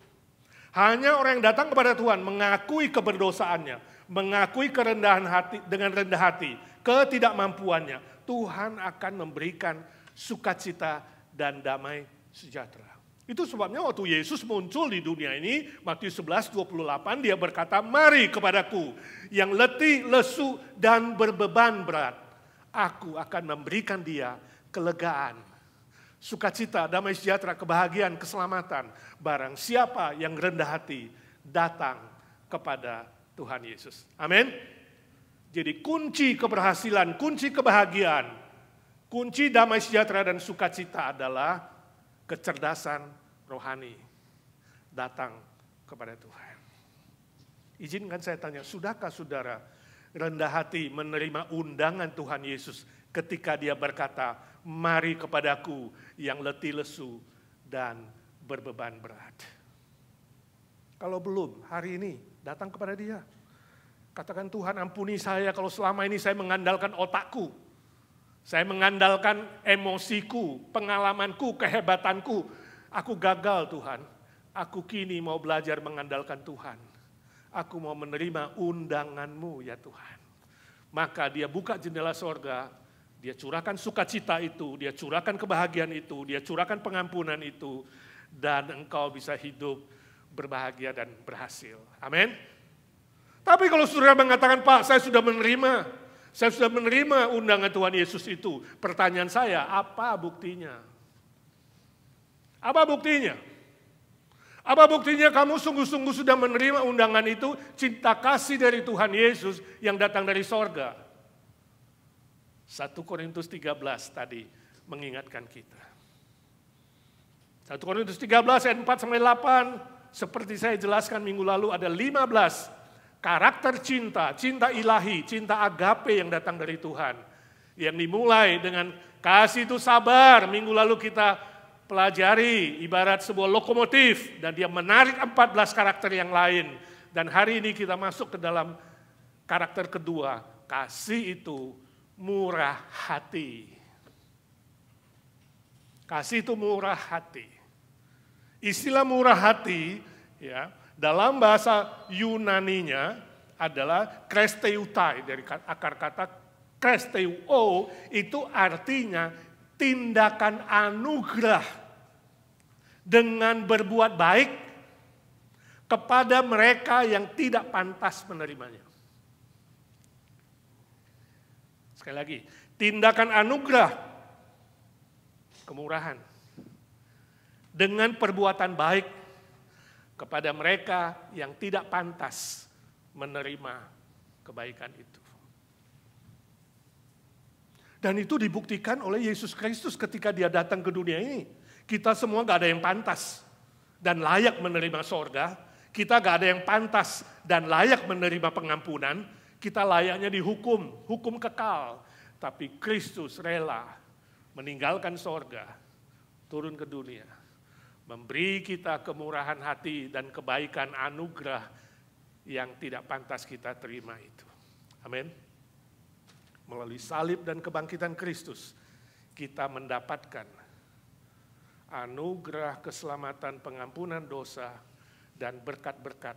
Hanya orang yang datang kepada Tuhan mengakui keberdosaannya, mengakui kerendahan hati dengan rendah hati, ketidakmampuannya, Tuhan akan memberikan sukacita dan damai sejahtera. Itu sebabnya waktu Yesus muncul di dunia ini, Matius 11:28 dia berkata, "Mari kepadaku yang letih, lesu dan berbeban berat. Aku akan memberikan dia kelegaan, sukacita, damai sejahtera, kebahagiaan, keselamatan. Barang siapa yang rendah hati datang kepada Tuhan Yesus." Amin. Jadi kunci keberhasilan, kunci kebahagiaan, kunci damai sejahtera dan sukacita adalah kecerdasan rohani. Datang kepada Tuhan. Izinkan saya tanya, sudahkah saudara rendah hati menerima undangan Tuhan Yesus ketika dia berkata, "Mari kepadaku yang letih lesu dan berbeban berat"? Kalau belum, hari ini datang kepada dia. Katakan, "Tuhan ampuni saya kalau selama ini saya mengandalkan otakku. Saya mengandalkan emosiku, pengalamanku, kehebatanku. Aku gagal Tuhan. Aku kini mau belajar mengandalkan Tuhan. Aku mau menerima undangan-Mu ya Tuhan." Maka dia buka jendela sorga, dia curahkan sukacita itu, dia curahkan kebahagiaan itu, dia curahkan pengampunan itu, dan engkau bisa hidup berbahagia dan berhasil. Amin. Tapi kalau saudara mengatakan, "Pak, saya sudah menerima undangan Tuhan Yesus itu." Pertanyaan saya, apa buktinya? Apa buktinya? Apa buktinya kamu sungguh-sungguh sudah menerima undangan itu, cinta kasih dari Tuhan Yesus yang datang dari sorga? 1 Korintus 13 tadi mengingatkan kita. 1 Korintus 13 ayat 4-8, seperti saya jelaskan minggu lalu, ada 15 karakter cinta, cinta ilahi, cinta agape yang datang dari Tuhan. Yang dimulai dengan kasih itu sabar, minggu lalu kita pelajari ibarat sebuah lokomotif dan dia menarik 14 karakter yang lain. Dan hari ini kita masuk ke dalam karakter kedua, kasih itu murah hati. Kasih itu murah hati. Istilah murah hati ya, dalam bahasa Yunaninya adalah kresteutai, dari akar kata kresteuo, itu artinya tindakan anugerah dengan berbuat baik kepada mereka yang tidak pantas menerimanya. Sekali lagi, tindakan anugerah, kemurahan, dengan perbuatan baik kepada mereka yang tidak pantas menerima kebaikan itu. Dan itu dibuktikan oleh Yesus Kristus ketika dia datang ke dunia ini. Kita semua gak ada yang pantas dan layak menerima sorga. Kita gak ada yang pantas dan layak menerima pengampunan. Kita layaknya dihukum, hukum kekal. Tapi Kristus rela meninggalkan sorga, turun ke dunia. Memberi kita kemurahan hati dan kebaikan anugerah yang tidak pantas kita terima itu. Amin. Melalui salib dan kebangkitan Kristus, kita mendapatkan anugerah keselamatan, pengampunan dosa, dan berkat-berkat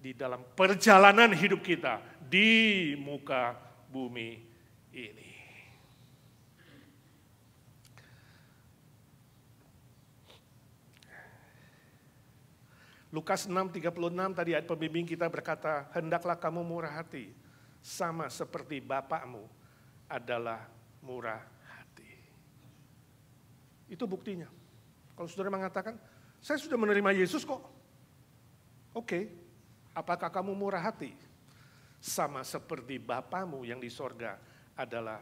di dalam perjalanan hidup kita di muka bumi ini. Lukas 6:36 tadi ayat pembimbing kita berkata, hendaklah kamu murah hati, sama seperti Bapakmu adalah murah hati. Itu buktinya. Kalau saudara mengatakan, saya sudah menerima Yesus kok. Oke, apakah kamu murah hati? Sama seperti Bapamu yang di sorga adalah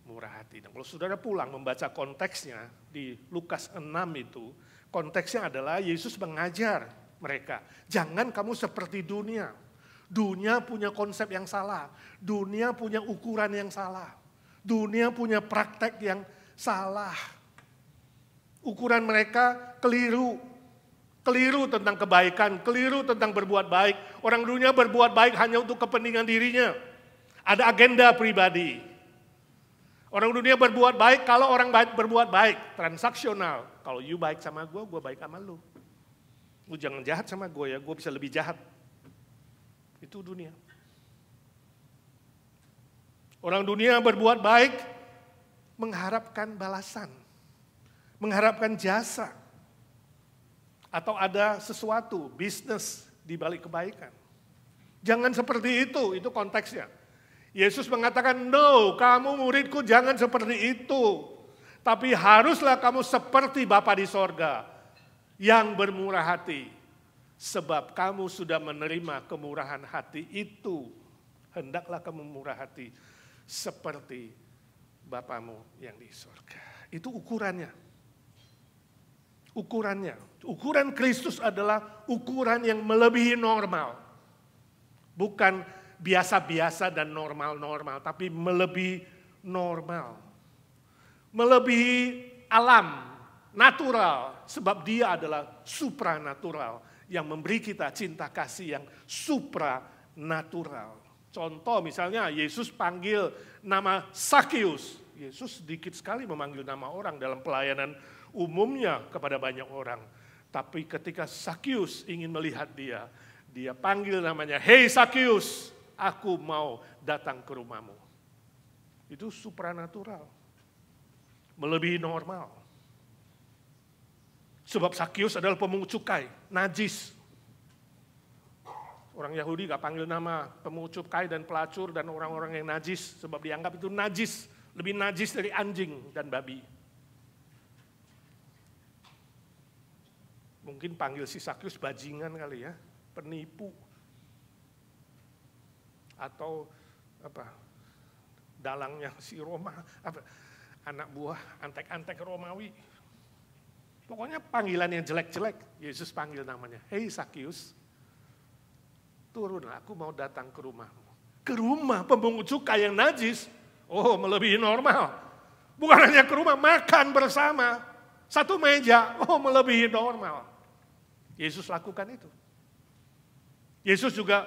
murah hati. Dan kalau saudara pulang membaca konteksnya di Lukas 6 itu, konteksnya adalah Yesus mengajar mereka, jangan kamu seperti dunia. Dunia punya konsep yang salah, dunia punya ukuran yang salah, dunia punya praktek yang salah. Ukuran mereka keliru. Keliru tentang kebaikan, keliru tentang berbuat baik. Orang dunia berbuat baik hanya untuk kepentingan dirinya. Ada agenda pribadi. Orang dunia berbuat baik kalau orang baik berbuat baik, transaksional. Kalau you baik sama gue baik sama lu. Lu jangan jahat sama gue ya, gue bisa lebih jahat. Itu dunia. Orang dunia berbuat baik mengharapkan balasan, mengharapkan jasa, atau ada sesuatu, bisnis di balik kebaikan. Jangan seperti itu konteksnya. Yesus mengatakan, no, kamu muridku jangan seperti itu. Tapi haruslah kamu seperti Bapa di sorga yang bermurah hati. Sebab kamu sudah menerima kemurahan hati itu. Hendaklah kamu murah hati seperti Bapamu yang di sorga. Itu ukurannya. Ukuran Kristus adalah ukuran yang melebihi normal. Bukan biasa-biasa dan normal-normal, tapi melebihi normal. Melebihi alam, natural, sebab dia adalah supranatural yang memberi kita cinta kasih yang supranatural. Contoh misalnya Yesus panggil nama Sakius. Yesus sedikit sekali memanggil nama orang dalam pelayanan umumnya kepada banyak orang. Tapi ketika Sakius ingin melihat dia panggil namanya, "Hei Sakius, aku mau datang ke rumahmu." Itu supranatural. Melebihi normal. Sebab Sakius adalah pemungut cukai, najis. Orang Yahudi gak panggil nama pemungut cukai dan pelacur dan orang-orang yang najis. Sebab dianggap itu najis, lebih najis dari anjing dan babi. Mungkin panggil si Sakius bajingan kali ya, penipu. Atau dalangnya si Roma, anak buah antek-antek Romawi. Pokoknya panggilan yang jelek-jelek, Yesus panggil namanya, "Hei Sakius, turunlah, aku mau datang ke rumahmu." Ke rumah pemungut cukai yang najis, melebihi normal. Bukan hanya ke rumah, makan bersama, satu meja, melebihi normal. Yesus lakukan itu. Yesus juga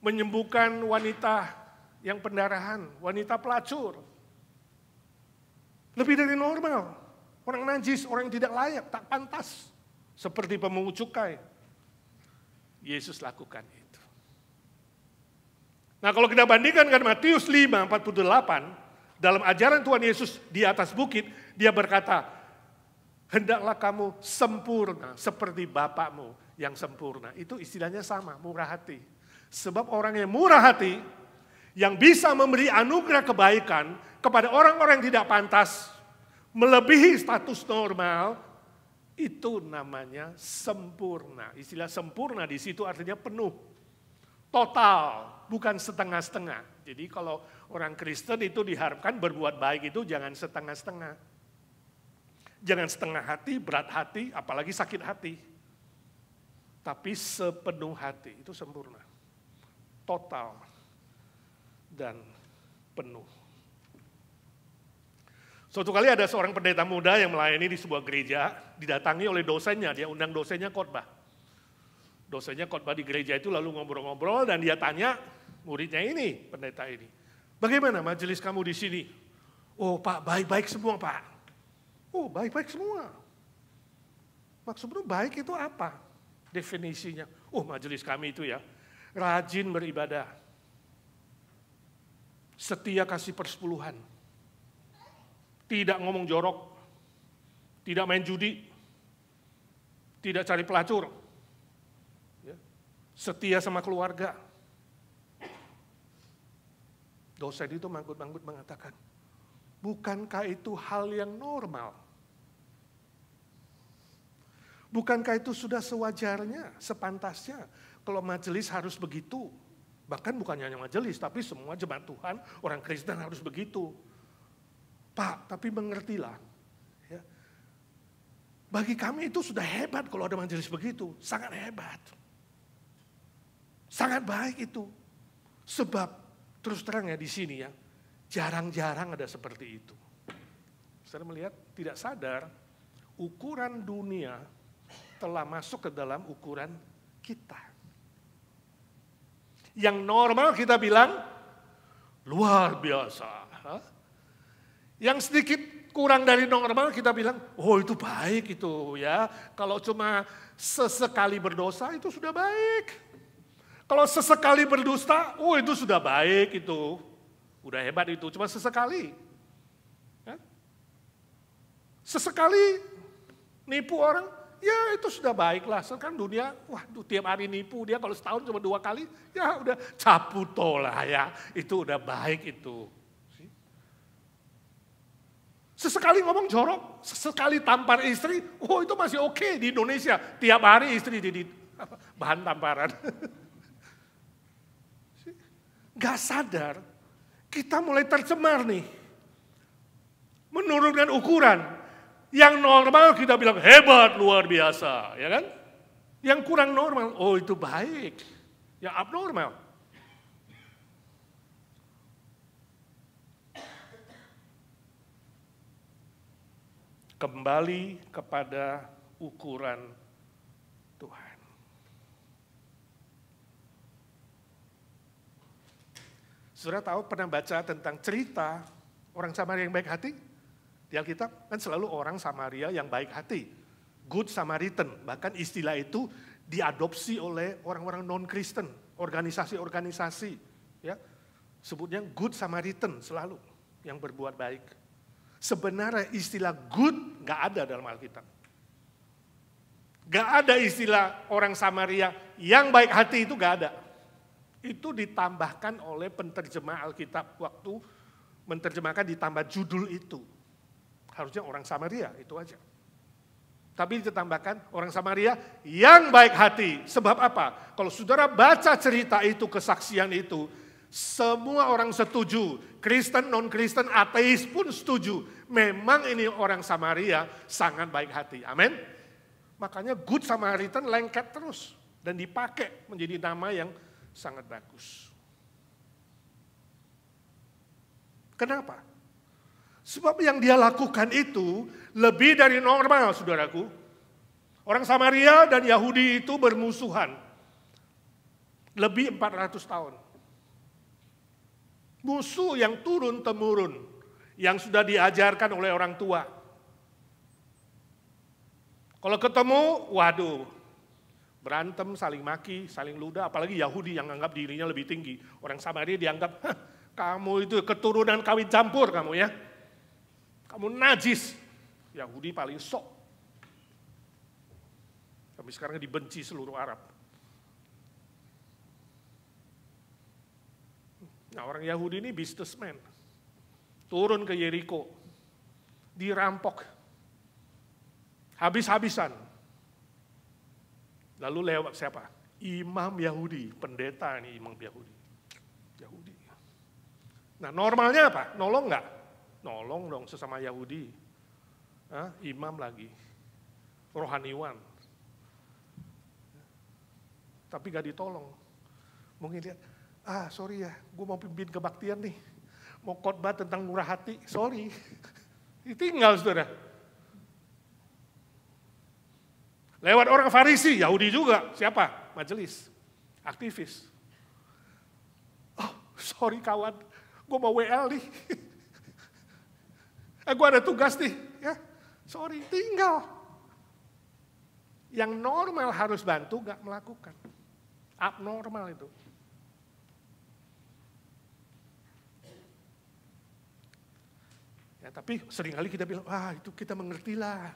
menyembuhkan wanita yang pendarahan, wanita pelacur. Lebih dari normal. Orang najis, orang yang tidak layak, tak pantas. Seperti pemungut cukai. Yesus lakukan itu. Nah kalau kita bandingkan dengan Matius 5:48, dalam ajaran Tuhan Yesus di atas bukit, dia berkata, hendaklah kamu sempurna seperti Bapakmu yang sempurna. Itu istilahnya sama, murah hati. Sebab orang yang murah hati, yang bisa memberi anugerah kebaikan kepada orang-orang yang tidak pantas, melebihi status normal, Itu namanya sempurna. Istilah sempurna di situ artinya penuh. Total, bukan setengah-setengah. Jadi kalau orang Kristen itu diharapkan berbuat baik itu jangan setengah-setengah. Jangan setengah hati, berat hati, apalagi sakit hati. Tapi sepenuh hati, itu sempurna. Total dan penuh. Suatu kali ada seorang pendeta muda yang melayani di sebuah gereja, didatangi oleh dosennya, dia undang dosennya khotbah. Dosennya khotbah di gereja itu lalu ngobrol-ngobrol dan dia tanya muridnya ini, pendeta ini. Bagaimana majelis kamu di sini? Oh Pak, baik-baik semua Pak. Oh baik-baik semua. Maksudnya baik itu apa? Definisinya. Oh majelis kami itu ya, rajin beribadah. Setia kasih persepuluhan. Tidak ngomong jorok. Tidak main judi. Tidak cari pelacur. Setia sama keluarga. Dosen itu manggut-manggut mengatakan, bukankah itu hal yang normal? Bukankah itu sudah sewajarnya, sepantasnya kalau majelis harus begitu? Bahkan bukan hanya majelis, tapi semua jemaat Tuhan, orang Kristen harus begitu. Pak, tapi mengertilah. Ya. Bagi kami itu sudah hebat kalau ada majelis begitu, sangat hebat. Sangat baik itu. Sebab terus terang ya di sini ya, jarang-jarang ada seperti itu. Saya melihat tidak sadar ukuran dunia telah masuk ke dalam ukuran kita. Yang normal kita bilang luar biasa. Yang sedikit kurang dari normal kita bilang, oh itu baik itu ya. Kalau cuma sesekali berdosa itu sudah baik. Kalau sesekali berdusta, oh itu sudah baik itu. Udah hebat itu, cuma sesekali. Ya? Sesekali nipu orang, ya itu sudah baiklah. Sekarang dunia, waduh tiap hari nipu dia kalau setahun cuma 2 kali, ya udah caputo lah ya. Itu udah baik itu. Sesekali ngomong jorok, sesekali tampar istri, oh itu masih oke di Indonesia. Tiap hari istri jadi bahan tamparan. Gak sadar, kita mulai tercemar nih. Menurunkan ukuran. Yang normal kita bilang hebat, luar biasa. Ya kan? Yang kurang normal, oh itu baik. Yang abnormal. Kembali kepada ukuran Tuhan. Saudara tahu pernah baca tentang cerita orang Samaria yang baik hati? Di Alkitab kan selalu orang Samaria yang baik hati. Good Samaritan, bahkan istilah itu diadopsi oleh orang-orang non-Kristen, organisasi-organisasi. Ya, sebutnya Good Samaritan selalu yang berbuat baik. Sebenarnya istilah good gak ada dalam Alkitab. Gak ada istilah orang Samaria yang baik hati itu gak ada. Itu ditambahkan oleh penterjemah Alkitab waktu menerjemahkan ditambah judul itu. Harusnya orang Samaria itu aja. Tapi ditambahkan orang Samaria yang baik hati. Sebab apa? Kalau saudara baca cerita itu, kesaksian itu, semua orang setuju. Kristen, non-Kristen, ateis pun setuju. Memang ini orang Samaria sangat baik hati. Amin. Makanya Good Samaritan lengket terus. Dan dipakai menjadi nama yang sangat bagus. Kenapa? Sebab yang dia lakukan itu lebih dari normal, saudaraku. Orang Samaria dan Yahudi itu bermusuhan. Lebih 400 tahun. Musuh yang turun-temurun. Yang sudah diajarkan oleh orang tua. Kalau ketemu, waduh. Berantem, saling maki, saling ludah, apalagi Yahudi yang anggap dirinya lebih tinggi. Orang Samaria dianggap, kamu itu keturunan kawin campur kamu ya. Kamu najis. Yahudi paling sok. Tapi sekarang dibenci seluruh Arab. Nah orang Yahudi ini businessman. Turun ke Yeriko. Dirampok. habis-habisan. Lalu lewat siapa? Imam Yahudi, pendeta ini imam Yahudi. Nah normalnya apa? Nolong nggak? Nolong dong sesama Yahudi. Imam lagi, rohaniwan. Tapi gak ditolong. Mungkin lihat, sorry ya, gue mau pimpin kebaktian nih. Mau khotbah tentang murah hati, sorry. Ditinggal saudara. Lewat orang Farisi, Yahudi juga. Siapa? Majelis, aktivis. Oh, sorry kawan, gue mau WL nih. Gue ada tugas nih, ya. Sorry, tinggal. Yang normal harus bantu, gak melakukan. Abnormal itu. Ya, tapi seringkali kita bilang, itu kita mengerti lah.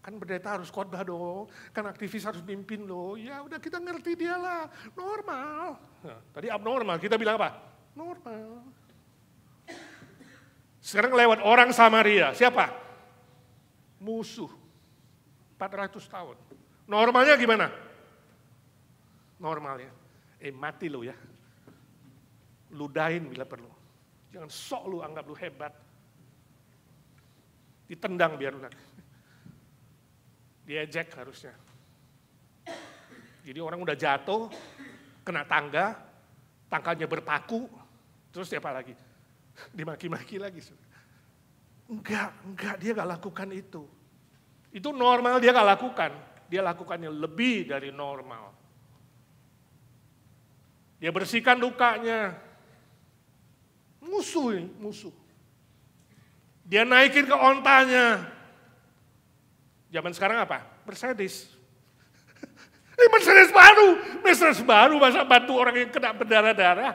Kan pendeta harus khotbah dong, kan aktivis harus mimpin loh. Ya udah kita ngerti dia lah, normal. Nah, tadi abnormal, kita bilang apa? Normal. Sekarang lewat orang Samaria, siapa? Musuh, 400 tahun. Normalnya gimana? Normalnya, mati lo ya. Ludahin bila perlu. Jangan sok lu anggap lu hebat. Ditendang biar lu. Diejek harusnya. Jadi orang udah jatuh, kena tangga, tangkanya berpaku, terus siapa lagi? Dimaki-maki lagi. Enggak, dia gak lakukan itu. Itu normal dia gak lakukan. Dia lakukannya lebih dari normal. Dia bersihkan lukanya. Musuh. Dia naikin ke ontanya. Zaman sekarang apa? Mercedes. Mercedes baru masa bantu orang yang kena berdarah-darah.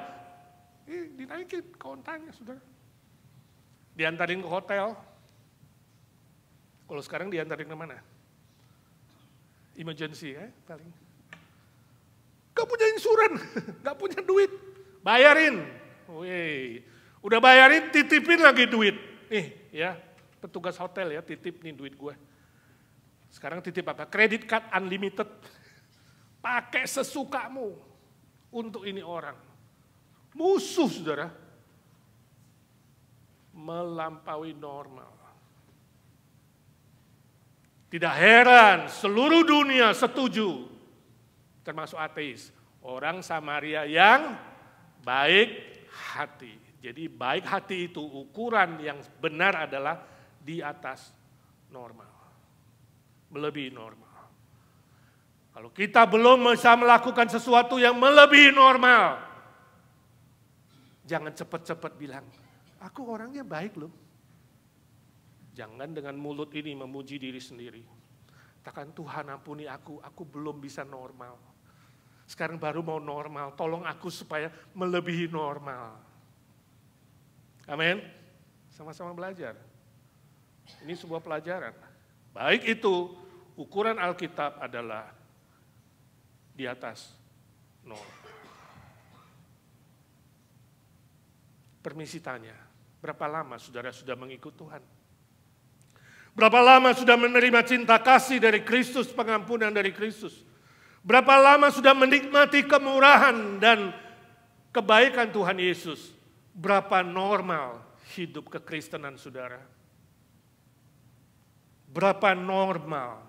Dinaikin ke ontanya, saudara. Diantarin ke hotel. Kalau sekarang diantarin ke mana? Emergency paling. Gak punya insuran, gak punya duit. Bayarin. Udah bayarin, titipin lagi duit. Nih ya, petugas hotel ya, titip nih duit gue. Sekarang titip apa? Credit card unlimited. Pakai sesukamu untuk ini orang. Musuh, saudara. Melampaui normal. Tidak heran, seluruh dunia setuju, termasuk ateis. Orang Samaria yang baik hati. Jadi baik hati itu ukuran yang benar adalah di atas normal. Melebihi normal. Kalau kita belum bisa melakukan sesuatu yang melebihi normal, jangan cepat-cepat bilang, aku orangnya baik loh. Jangan dengan mulut ini memuji diri sendiri. Katakan Tuhan ampuni aku belum bisa normal. Sekarang baru mau normal, tolong aku supaya melebihi normal. Amin. Sama-sama belajar. Ini sebuah pelajaran. Baik itu, ukuran Alkitab adalah di atas normal. Permisi tanya, berapa lama saudara sudah mengikut Tuhan? Berapa lama sudah menerima cinta kasih dari Kristus, pengampunan dari Kristus? Berapa lama sudah menikmati kemurahan dan kebaikan Tuhan Yesus? Berapa normal hidup kekristenan saudara? Berapa normal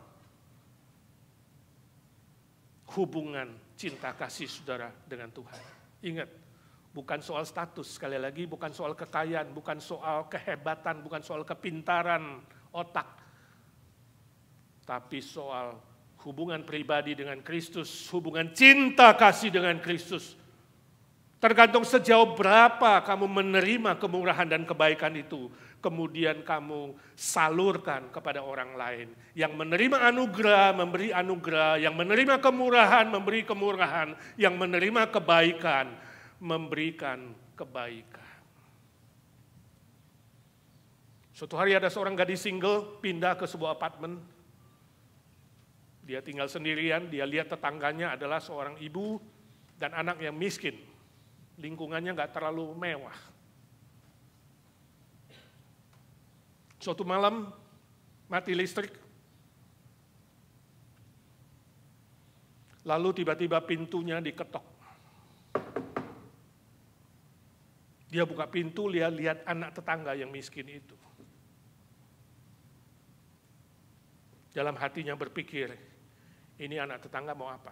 hubungan cinta kasih saudara dengan Tuhan? Ingat, bukan soal status, sekali lagi bukan soal kekayaan, bukan soal kehebatan, bukan soal kepintaran otak, tapi soal hubungan pribadi dengan Kristus, hubungan cinta kasih dengan Kristus. Tergantung sejauh berapa kamu menerima kemurahan dan kebaikan itu, kemudian kamu salurkan kepada orang lain. Yang menerima anugerah, memberi anugerah, yang menerima kemurahan, memberi kemurahan, yang menerima kebaikan, memberikan kebaikan. Suatu hari ada seorang gadis single pindah ke sebuah apartemen. Dia tinggal sendirian, dia lihat tetangganya adalah seorang ibu dan anak yang miskin. Lingkungannya gak terlalu mewah. Suatu malam mati listrik, Lalu tiba-tiba pintunya diketok. Dia buka pintu, lihat anak tetangga yang miskin itu. Dalam hatinya berpikir, ini anak tetangga mau apa?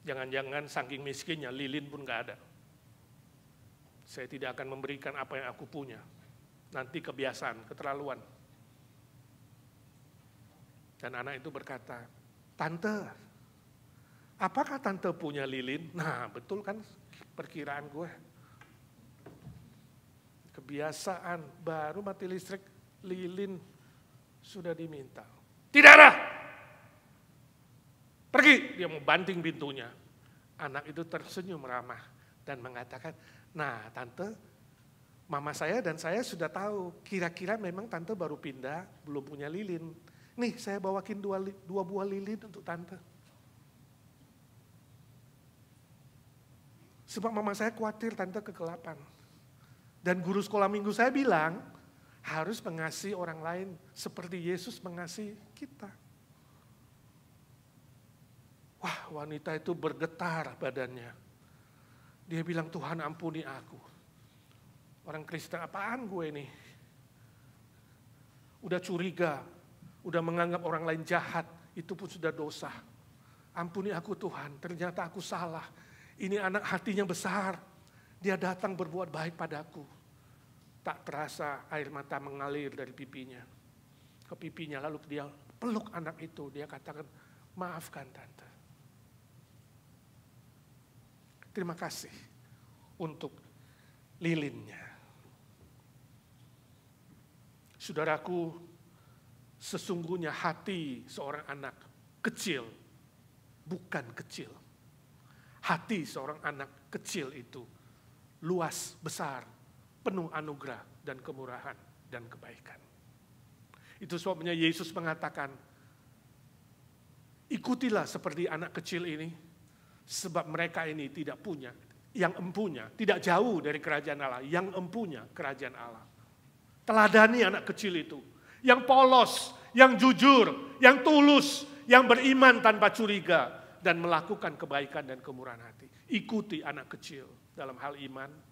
Jangan-jangan saking miskinnya, lilin pun gak ada. Saya tidak akan memberikan apa yang aku punya. Nanti kebiasaan, keterlaluan. Dan anak itu berkata, "Tante, apakah tante punya lilin?" Nah, betul kan perkiraan gue. Kebiasaan, baru mati listrik, lilin sudah diminta. Tidak ada! Pergi, dia mau banting pintunya. Anak itu tersenyum ramah dan mengatakan, "Nah tante, mama saya dan saya sudah tahu, kira-kira memang tante baru pindah, belum punya lilin. Nih saya bawakin dua buah lilin untuk tante. Sebab mama saya khawatir tante kegelapan. Dan guru sekolah minggu saya bilang, harus mengasihi orang lain seperti Yesus mengasihi kita." Wah, wanita itu bergetar badannya. Dia bilang, "Tuhan ampuni aku. Orang Kristen apaan gue ini? Udah curiga, udah menganggap orang lain jahat, itu pun sudah dosa. Ampuni aku Tuhan, ternyata aku salah. Ini anak hatinya besar. Dia datang berbuat baik padaku." Tak terasa air mata mengalir dari pipinya ke pipinya, lalu dia peluk anak itu. Dia katakan, "Maafkan tante. Terima kasih untuk lilinnya." Saudaraku, sesungguhnya hati seorang anak kecil, bukan kecil. Hati seorang anak kecil itu luas, besar, penuh anugerah dan kemurahan dan kebaikan. Itu sebabnya Yesus mengatakan, "Ikutilah seperti anak kecil ini, sebab mereka ini tidak punya, yang empunya, tidak jauh dari kerajaan Allah, yang empunya kerajaan Allah." Teladani anak kecil itu, yang polos, yang jujur, yang tulus, yang beriman tanpa curiga, dan melakukan kebaikan dan kemurahan hati. Ikuti anak kecil dalam hal iman.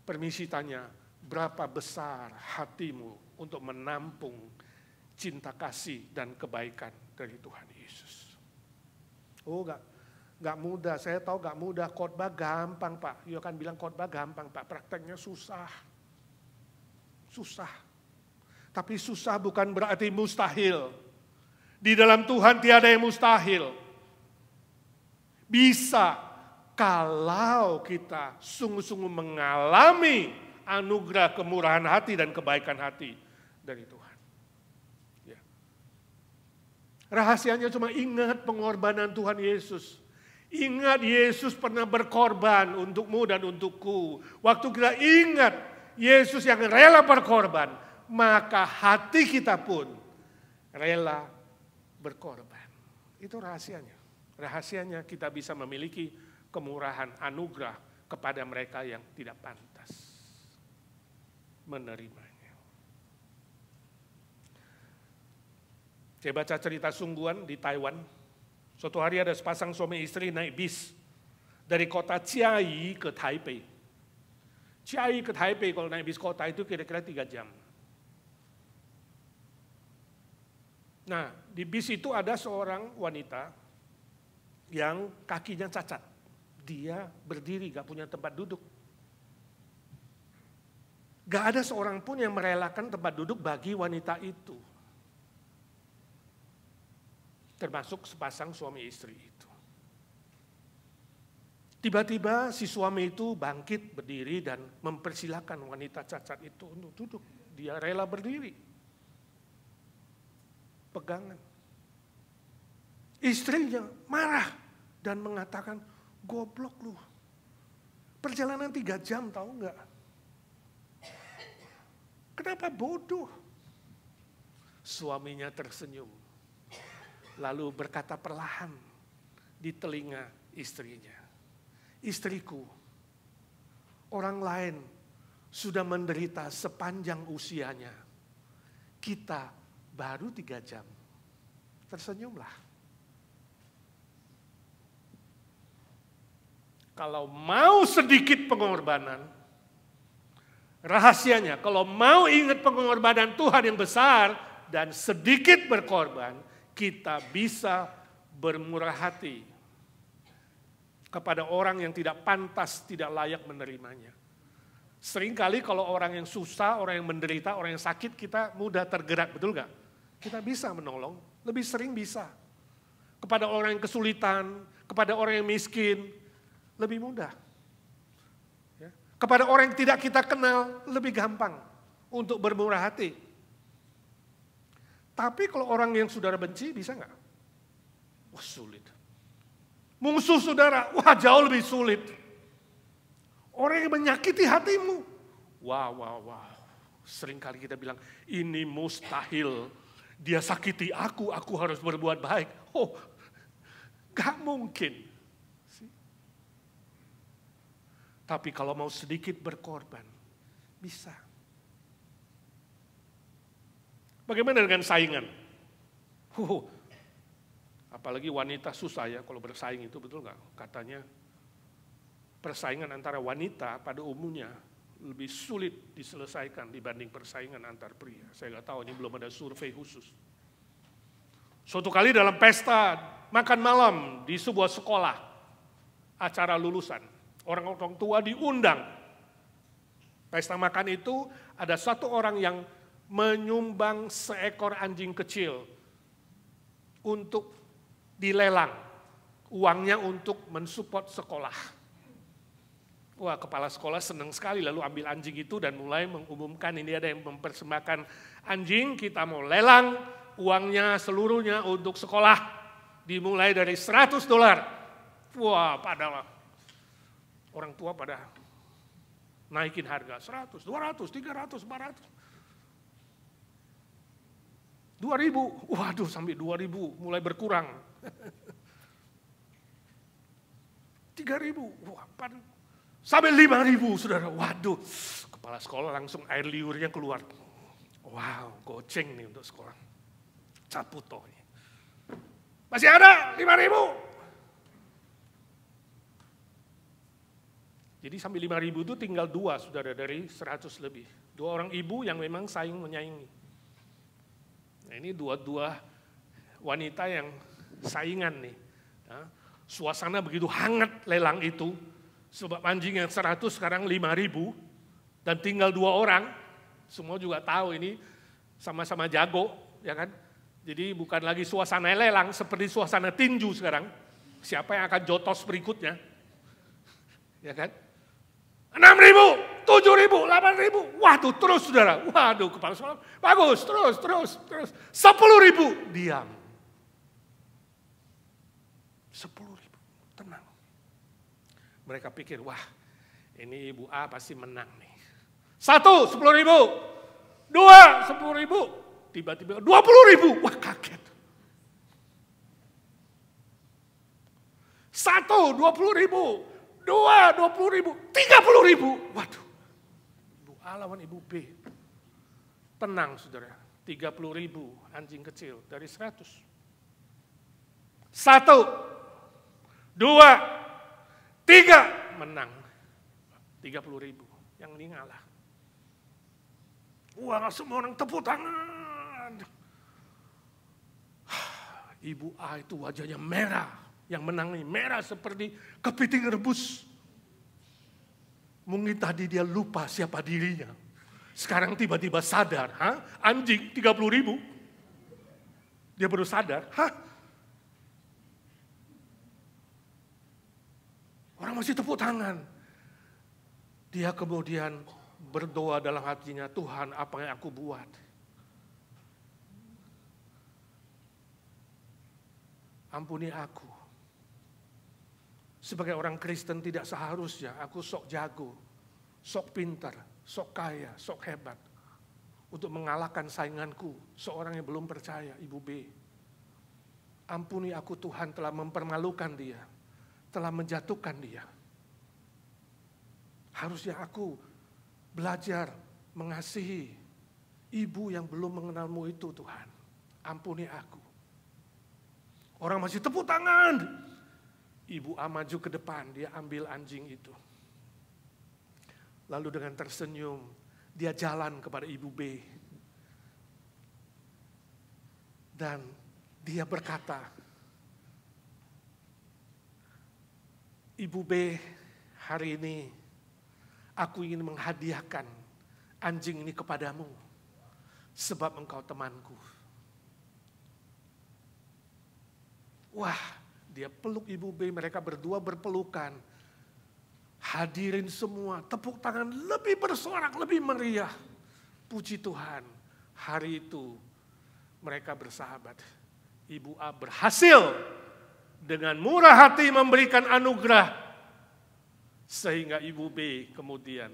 Permisi tanya, berapa besar hatimu untuk menampung cinta kasih dan kebaikan dari Tuhan Yesus? Oh, gak mudah, saya tahu gak mudah, khotbah gampang Pak. Dia kan bilang khotbah gampang Pak, prakteknya susah. Susah. Tapi susah bukan berarti mustahil. Di dalam Tuhan tiada yang mustahil. Bisa kalau kita sungguh-sungguh mengalami anugerah kemurahan hati dan kebaikan hati dari Tuhan. Ya. Rahasianya cuma ingat pengorbanan Tuhan Yesus. Ingat Yesus pernah berkorban untukmu dan untukku. Waktu kita ingat Yesus yang rela berkorban, maka hati kita pun rela berkorban. Itu rahasianya. Rahasianya kita bisa memiliki kemurahan anugerah kepada mereka yang tidak pantas menerimanya. Saya baca cerita sungguhan di Taiwan. Suatu hari ada sepasang suami istri naik bis dari kota Chiayi ke Taipei. Chiayi ke Taipei kalau naik bis kota itu kira-kira 3 jam. Nah, di bis itu ada seorang wanita yang kakinya cacat. Dia berdiri, gak punya tempat duduk. Gak ada seorang pun yang merelakan tempat duduk bagi wanita itu. Termasuk sepasang suami istri itu. Tiba-tiba si suami itu bangkit berdiri dan mempersilahkan wanita cacat itu untuk duduk. Dia rela berdiri. Pegangan. Istrinya marah dan mengatakan, "Goblok lu, perjalanan 3 jam tahu nggak? Kenapa bodoh?" Suaminya tersenyum, lalu berkata perlahan di telinga istrinya, "Istriku, orang lain sudah menderita sepanjang usianya. Kita Baru 3 jam. Tersenyumlah. Kalau mau sedikit pengorbanan, rahasianya kalau mau ingat pengorbanan Tuhan yang besar dan sedikit berkorban, kita bisa bermurah hati kepada orang yang tidak pantas, tidak layak menerimanya. Seringkali kalau orang yang susah, orang yang menderita, orang yang sakit, kita mudah tergerak, betul gak? Kita bisa menolong, lebih sering bisa. Kepada orang yang kesulitan, kepada orang yang miskin, lebih mudah. Ya. Kepada orang yang tidak kita kenal, lebih gampang untuk bermurah hati. Tapi kalau orang yang saudara benci, bisa gak? Wah, sulit. Musuh saudara, wah jauh lebih sulit. Orang yang menyakiti hatimu, wow. Seringkali kita bilang, ini mustahil. Dia sakiti aku harus berbuat baik. Oh, gak mungkin. Tapi kalau mau sedikit berkorban, bisa. Bagaimana dengan saingan? Apalagi wanita susah ya kalau bersaing itu, betul nggak? Katanya persaingan antara wanita pada umumnya lebih sulit diselesaikan dibanding persaingan antar pria. Saya nggak tahu, ini belum ada survei khusus. Suatu kali dalam pesta makan malam di sebuah sekolah, acara lulusan, orang-orang tua diundang. Pesta makan itu ada satu orang yang menyumbang seekor anjing kecil untuk dilelang, uangnya untuk mensupport sekolah. Wah, kepala sekolah senang sekali lalu ambil anjing itu dan mulai mengumumkan ini ada yang mempersembahkan anjing, kita mau lelang uangnya seluruhnya untuk sekolah. Dimulai dari $100. Wah, pada orang tua pada naikin harga 100, 200, 300, 400. 2.000, waduh sampai 2.000 mulai berkurang. 3.000, wah, sampai 5.000 saudara, waduh. Kepala sekolah langsung air liurnya keluar. Wow, goceng nih untuk sekolah. Caputo nih. Masih ada 5.000. Jadi sampai 5.000 itu tinggal 2 saudara dari 100 lebih. 2 orang ibu yang memang saing menyaingi. Nah, ini dua wanita yang saingan nih. Nah, suasana begitu hangat lelang itu. Sebab anjing yang 100 sekarang 5.000. Dan tinggal 2 orang. Semua juga tahu ini sama-sama jago. Ya kan? Jadi bukan lagi suasana lelang seperti suasana tinju sekarang. Siapa yang akan jotos berikutnya. Ya kan? 6.000, 7.000, 8.000, waduh terus saudara, waduh kepala sekolah, bagus, terus. 10.000, diam. 10.000, tenang. Mereka pikir, wah ini Ibu A pasti menang nih. 1, 10.000, 2, 10.000, tiba-tiba 20.000, wah kaget. 1, 20.000. 2, 20.000, 30.000. Waduh, Ibu A lawan Ibu B. Tenang saudara, 30.000 anjing kecil dari 100. 1, 2, 3, menang. 30.000, yang ini ngalah. Wah, semua orang tepuk tangan. Ibu A itu wajahnya merah. Yang menang nih merah seperti kepiting rebus. Mungkin tadi dia lupa siapa dirinya. Sekarang tiba-tiba sadar. Anjing 30.000. Dia baru sadar. Orang masih tepuk tangan. Dia kemudian berdoa dalam hatinya, Tuhan apa yang aku buat? Ampuni aku. Sebagai orang Kristen tidak seharusnya aku sok jago, sok pintar, sok kaya, sok hebat. Untuk mengalahkan sainganku, seorang yang belum percaya, Ibu B. Ampuni aku Tuhan telah mempermalukan dia, telah menjatuhkan dia. Harusnya aku belajar mengasihi ibu yang belum mengenalmu itu Tuhan. ampuni aku. Orang masih tepuk tangan. Ibu A maju ke depan, dia ambil anjing itu. Lalu dengan tersenyum, dia jalan kepada Ibu B. Dan dia berkata, Ibu B, hari ini aku ingin menghadiahkan anjing ini kepadamu, sebab engkau temanku. Wah, dia peluk Ibu B, mereka berdua berpelukan. Hadirin semua, tepuk tangan lebih bersorak, lebih meriah. Puji Tuhan, hari itu mereka bersahabat. Ibu A berhasil dengan murah hati memberikan anugerah. Sehingga Ibu B kemudian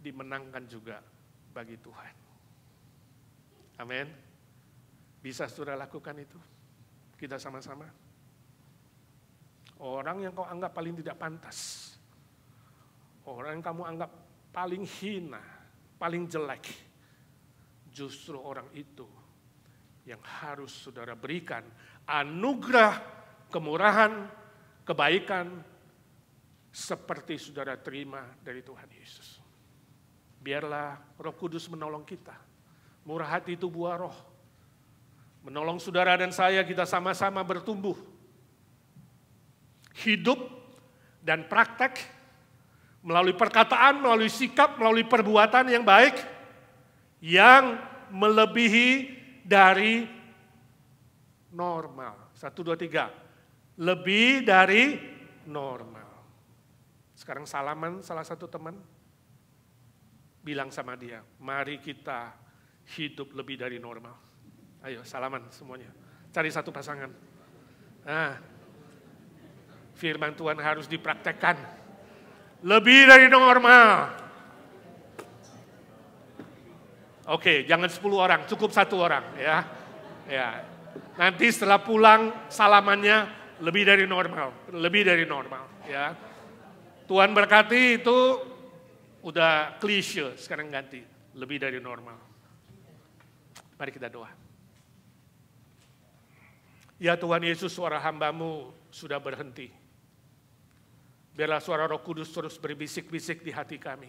dimenangkan juga bagi Tuhan. Amin. Bisa saudara lakukan itu? Kita sama-sama. Orang yang kau anggap paling tidak pantas. Orang yang kamu anggap paling hina, paling jelek. Justru orang itu yang harus saudara berikan anugerah, kemurahan, kebaikan, seperti saudara terima dari Tuhan Yesus. Biarlah Roh Kudus menolong kita. Murah hati itu buah roh. Menolong saudara dan saya, kita sama-sama bertumbuh. Hidup dan praktek melalui perkataan, melalui sikap, melalui perbuatan yang baik, yang melebihi dari normal. 1, 2, 3. Lebih dari normal. Sekarang salaman salah satu teman, bilang sama dia, mari kita hidup lebih dari normal. Ayo salaman semuanya, cari satu pasangan. Nah, firman Tuhan harus dipraktekkan. Lebih dari normal. Oke, jangan 10 orang, cukup 1 orang ya. Ya. Nanti setelah pulang salamannya lebih dari normal, lebih dari normal ya. Tuhan berkati itu udah klise, sekarang ganti lebih dari normal. Mari kita doa. Ya Tuhan Yesus, suara hamba-Mu sudah berhenti. Biarlah suara Roh Kudus terus berbisik-bisik di hati kami.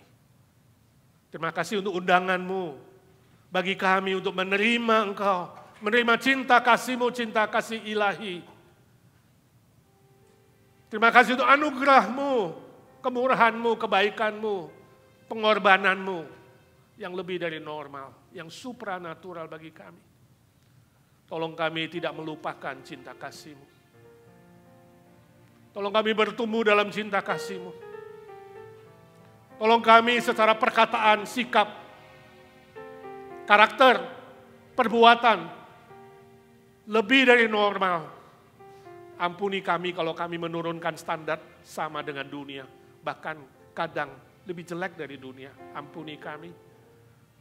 Terima kasih untuk undangan-Mu bagi kami untuk menerima Engkau, menerima cinta kasih-Mu, cinta kasih ilahi. Terima kasih untuk anugerah-Mu, kemurahan-Mu, kebaikan-Mu, pengorbanan-Mu yang lebih dari normal, yang supranatural bagi kami. Tolong kami tidak melupakan cinta kasih-Mu. Tolong kami bertumbuh dalam cinta kasih-Mu. Tolong kami secara perkataan, sikap, karakter, perbuatan, lebih dari normal. Ampuni kami kalau kami menurunkan standar sama dengan dunia. Bahkan kadang lebih jelek dari dunia. Ampuni kami.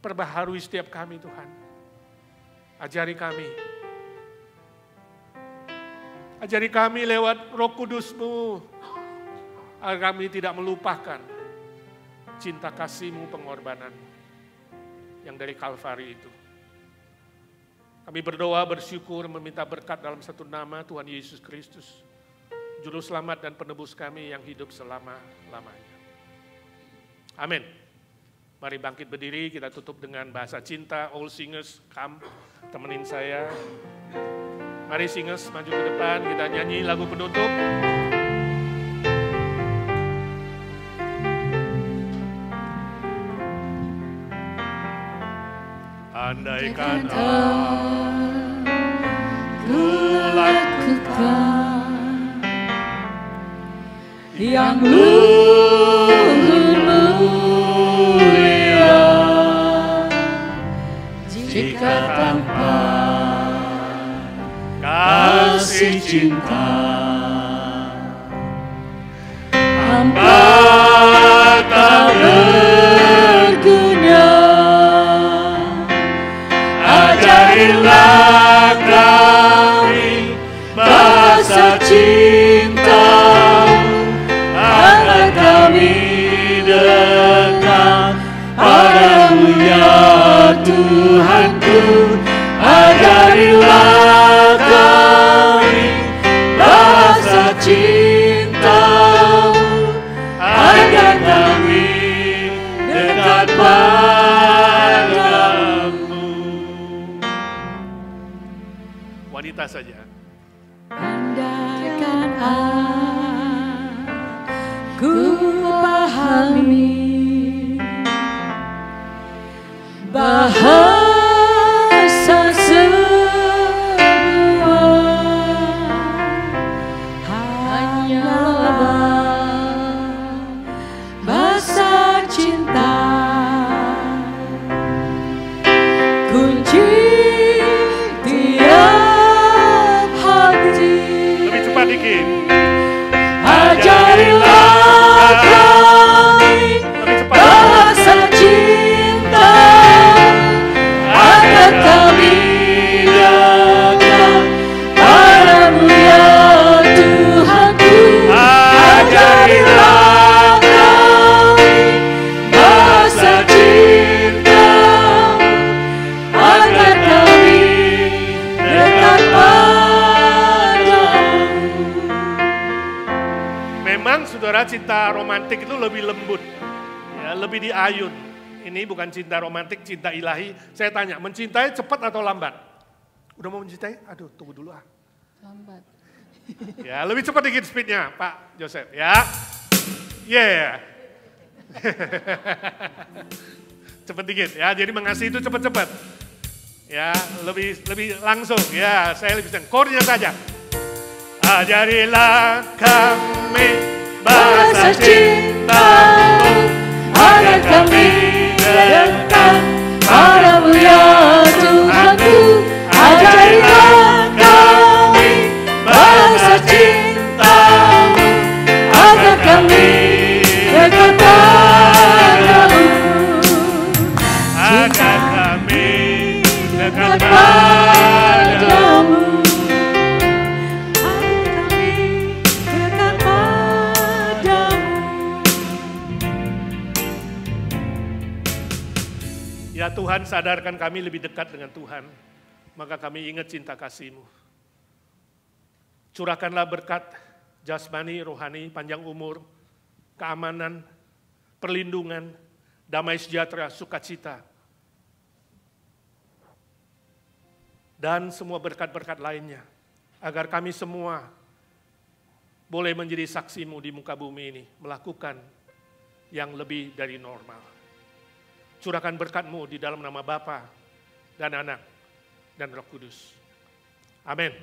Perbaharui setiap kami Tuhan. Ajari kami. Ajari kami lewat Roh Kudus-Mu, agar kami tidak melupakan cinta kasih-Mu, pengorbanan yang dari Kalvari itu. Kami berdoa, bersyukur, meminta berkat dalam satu nama Tuhan Yesus Kristus, Juru Selamat dan Penebus kami yang hidup selama-lamanya. Amin. Mari bangkit berdiri, kita tutup dengan bahasa cinta. All singers, come, temenin saya. Mari singers maju ke depan, kita nyanyi lagu penutup. Andaikan aku lakukan yang luhur mulia, jika tanpa kasih cinta hamba tak berguna. Ajarilah kami bahasa cinta, agar kami dekat padamu ya Tuhanku. Ajarilah kami bahasa cinta-Mu, agar kami dekat padamu. Wanita saja. Andaikan aku pahami bahasa semua hanyalah bahasa cinta, kunci tiap hati. Lebih cepat dikit. Ajarilah kami Lebih cepat. bahasa cinta, agar kami dekat padamu ya Tuhanku. Ajarilah kami bahasa cinta, agar kami dekat padamu. Memang saudara, cinta romantik itu lebih lembut, ya, lebih diayun. Ini bukan cinta romantik, cinta ilahi. Saya tanya, mencintai cepat atau lambat? Udah mau mencintai? Aduh, tunggu dulu ah. Lambat. Ya, lebih cepat dikit speednya, Pak Joseph. Ya, yeah. Cepet dikit, ya. Jadi mengasihi itu cepat-cepat. Ya, lebih langsung. Ya, saya lebih senang. Chordnya saja. Ajarilah kami bahasa cinta-Mu, agar kami dekat padamu ya Tuhanku. Ajarilah kami bahasa cinta-Mu, agar kami dekat padamu. agar kami dekat Padamu, agar kami dekat padamu. Ya Tuhan, sadarkan kami lebih dekat dengan Tuhan, maka kami ingat cinta kasih-Mu. Curahkanlah berkat jasmani, rohani, panjang umur, keamanan, perlindungan, damai sejahtera, sukacita, dan semua berkat-berkat lainnya, agar kami semua boleh menjadi saksi-Mu di muka bumi ini, melakukan yang lebih dari normal. Curahkan berkat-Mu di dalam nama Bapa dan Anak dan Roh Kudus. Amin.